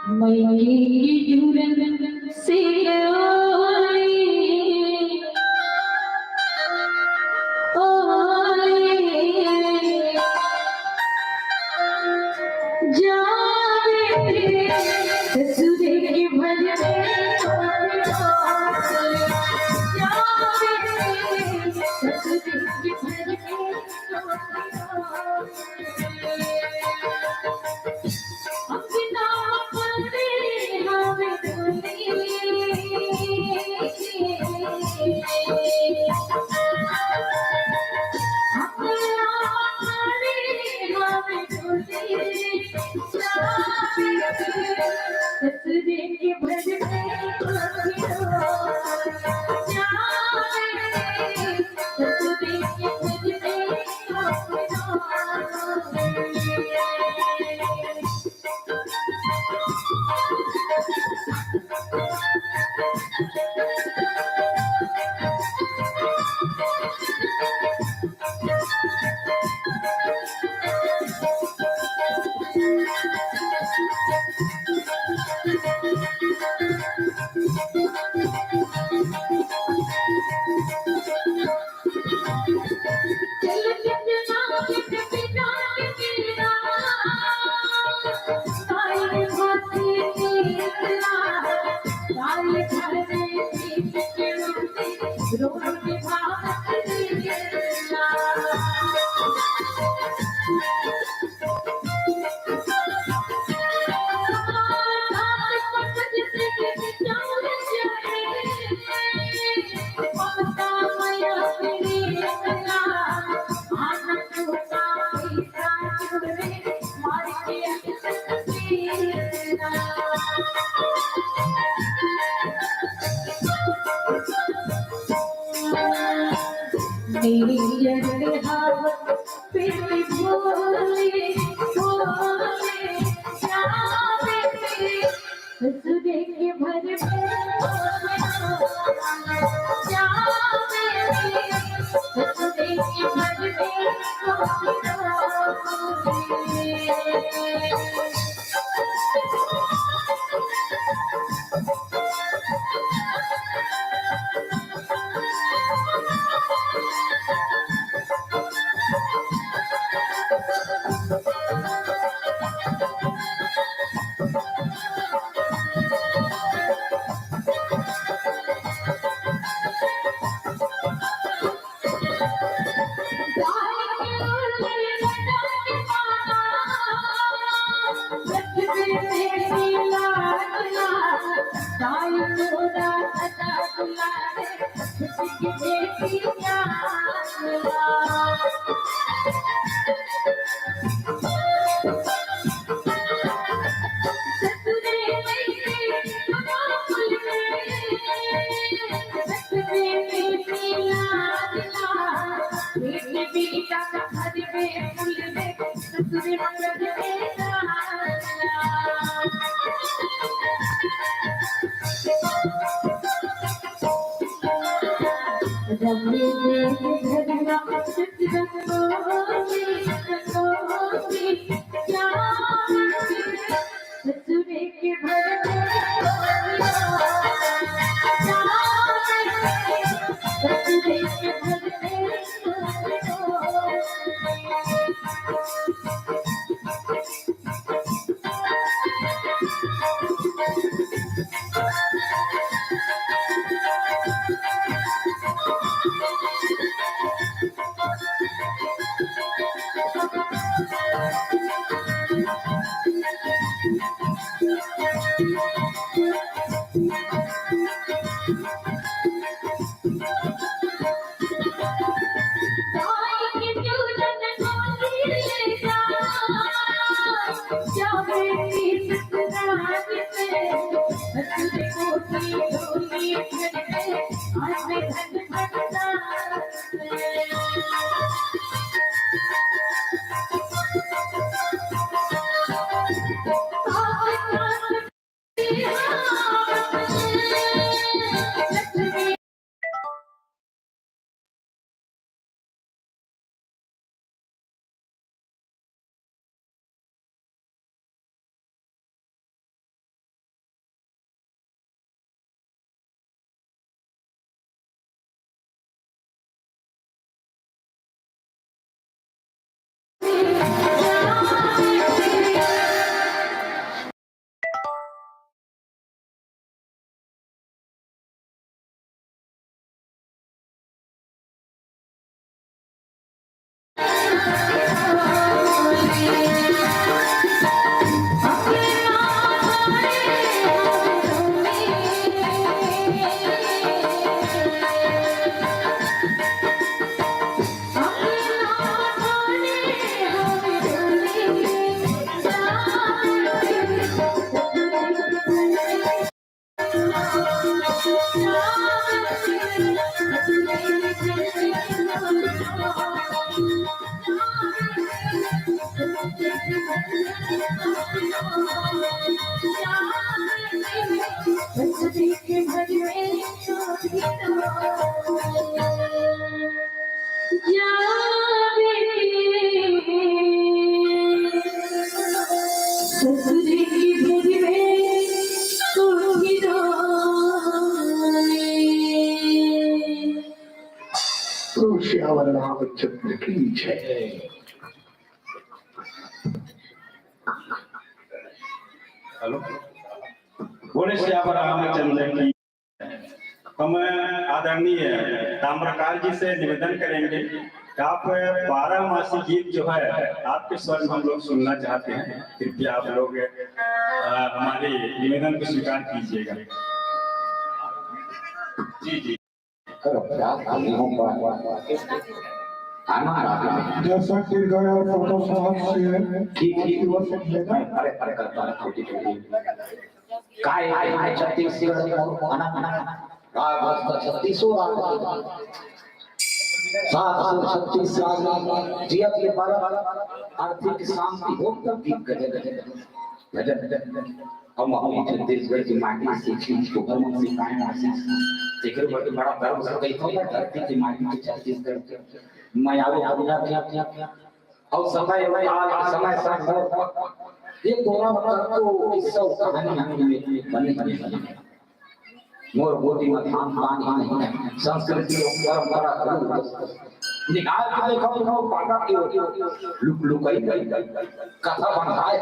S3: मई जुरन से ओई रोटी भात देना मेरी जड़ हाथ पिटी बोले बोले जावे ससुरे के भर में जावे ससुरे के भर में
S1: श्यावर रामचंद्र की जय।
S5: हेलो बोले श्यावर रामचंद्र की
S7: हम आदरणीय ताम्रकार जी से निवेदन करेंगे कि आप 12 मासी गीत जो है आपके स्वर में हम लोग सुनना चाहते हैं। कृपया आप लोग हमारे निवेदन को स्वीकार कीजिएगा। जी जी।
S2: करो प्रयास हूँ आना
S5: जैसा कि गया फोटो साहब से
S2: ठीक ठीक
S5: वो सब लेना
S2: अरे करता है छोटी छोटी काय छत्तीसगढ़ आना आना राग 36 राग 736 राग जिया के 12 आर्थिक शांति हो तब भी गजन गजन हम छत्तीसगढ़ की माटी से चीज को हम सिखाए आशीष देखकर बड़ा गर्व से कहता हूं धरती की माटी में छत्तीसगढ़ मैं आओ अपना क्या और समय आज समय सब ये दोनों मतलब तो किस्सा कहानी में बने मोर बोटी में धाम पानी नहीं संस्कृति और परंपरा निकाल के देखो तो पागा की लुक लुकाई गई कथा बंधाए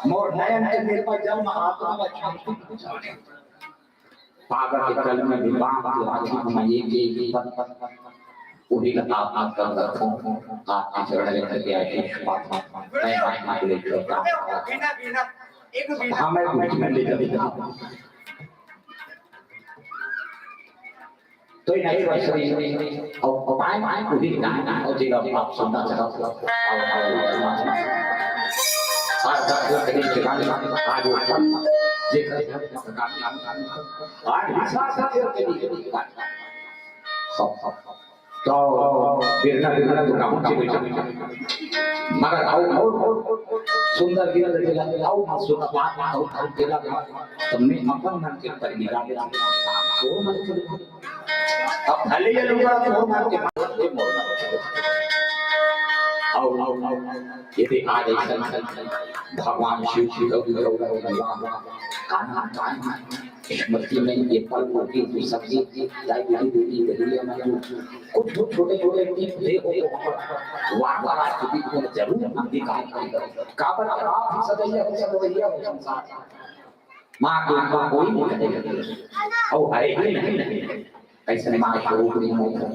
S2: मोर नयन के मेरे पर जन्म आत्मा में शांति पागा के कल में विवाह के आखिर में एक पद वही का आप कर रखो आप चरण लेकर के आए बात मैं मां ले चलता बिना बिना एक बिना हमें कुछ में ले जाता तो नहीं वैसे और पाए पूरी गाना और जी आप सुनना चाहते हो आज तक कहीं ठिकाने आज जे आज विश्वास के लिए तो बिरना बिरना तो काम चले मगर आओ सुंदर गिरा देला आओ मत सुन बात आओ देला तुमने अपन मन के पर निरा तो मन के अब भले ये लोग तो मन के मोड़ना आओ ये आज ऐसा भगवान शिव जी का कान्हा स्मृति में ये फल रोटी की सब्जी लाई बेटी दलिया में कुछ छोटे छोटे थे हो वार स्थिति को जरूर हम दिखाई काबर आप सदैया सदैया संसार मां के कोई नहीं और है नहीं ऐसे मां स्वरूप नहीं है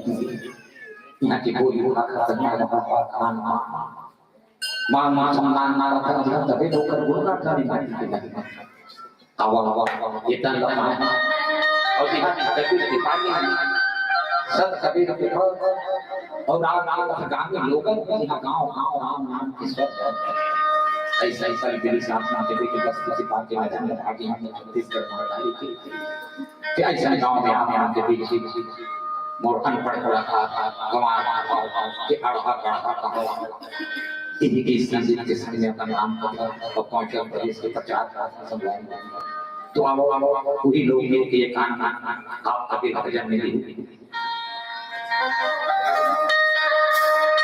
S2: यहाँ की कोई होगा खतरनाक खान मां सम्मान ना रखा तभी होकर गुण का नहीं awal kita lama और यहाँ कभी दिखाई सब कभी कभी और गाँव में लोगों को यहाँ गाँव नाम की स्वच्छ ऐसा ऐसा मेरी साधना के लिए बस किसी बात के मैदान में आगे हमने छत्तीसगढ़ में बताई थी कि ऐसा गाँव में आम के बीच मोर अनपढ़ पड़ा था गंवार के आढ़ा कहा इनकी संगीत के संग में अपना नाम पता और पहुंचे प्रदेश के प्रचार समझाएंगे तो आप पूरी लोग के ये कान आप कभी भजन में ली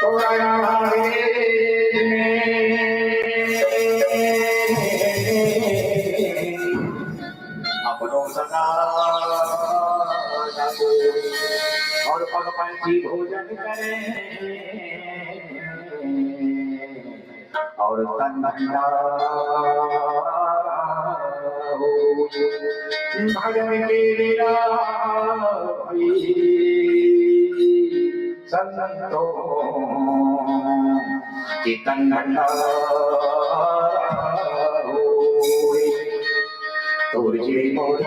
S2: तो अपनों सदा और पंछी भोजन करें और तन्ना भगव के लीला संतो चितन तुझे मोर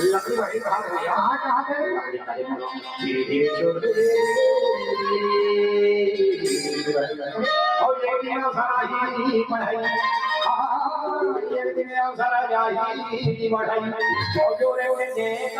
S1: लकड़ी बड़ी कहाँ धीरे धीरे छोड़ दे और ये दिन अवसर पढ़ाई ये दिन अवसर जाई पढ़ाई और जो रे उन्हें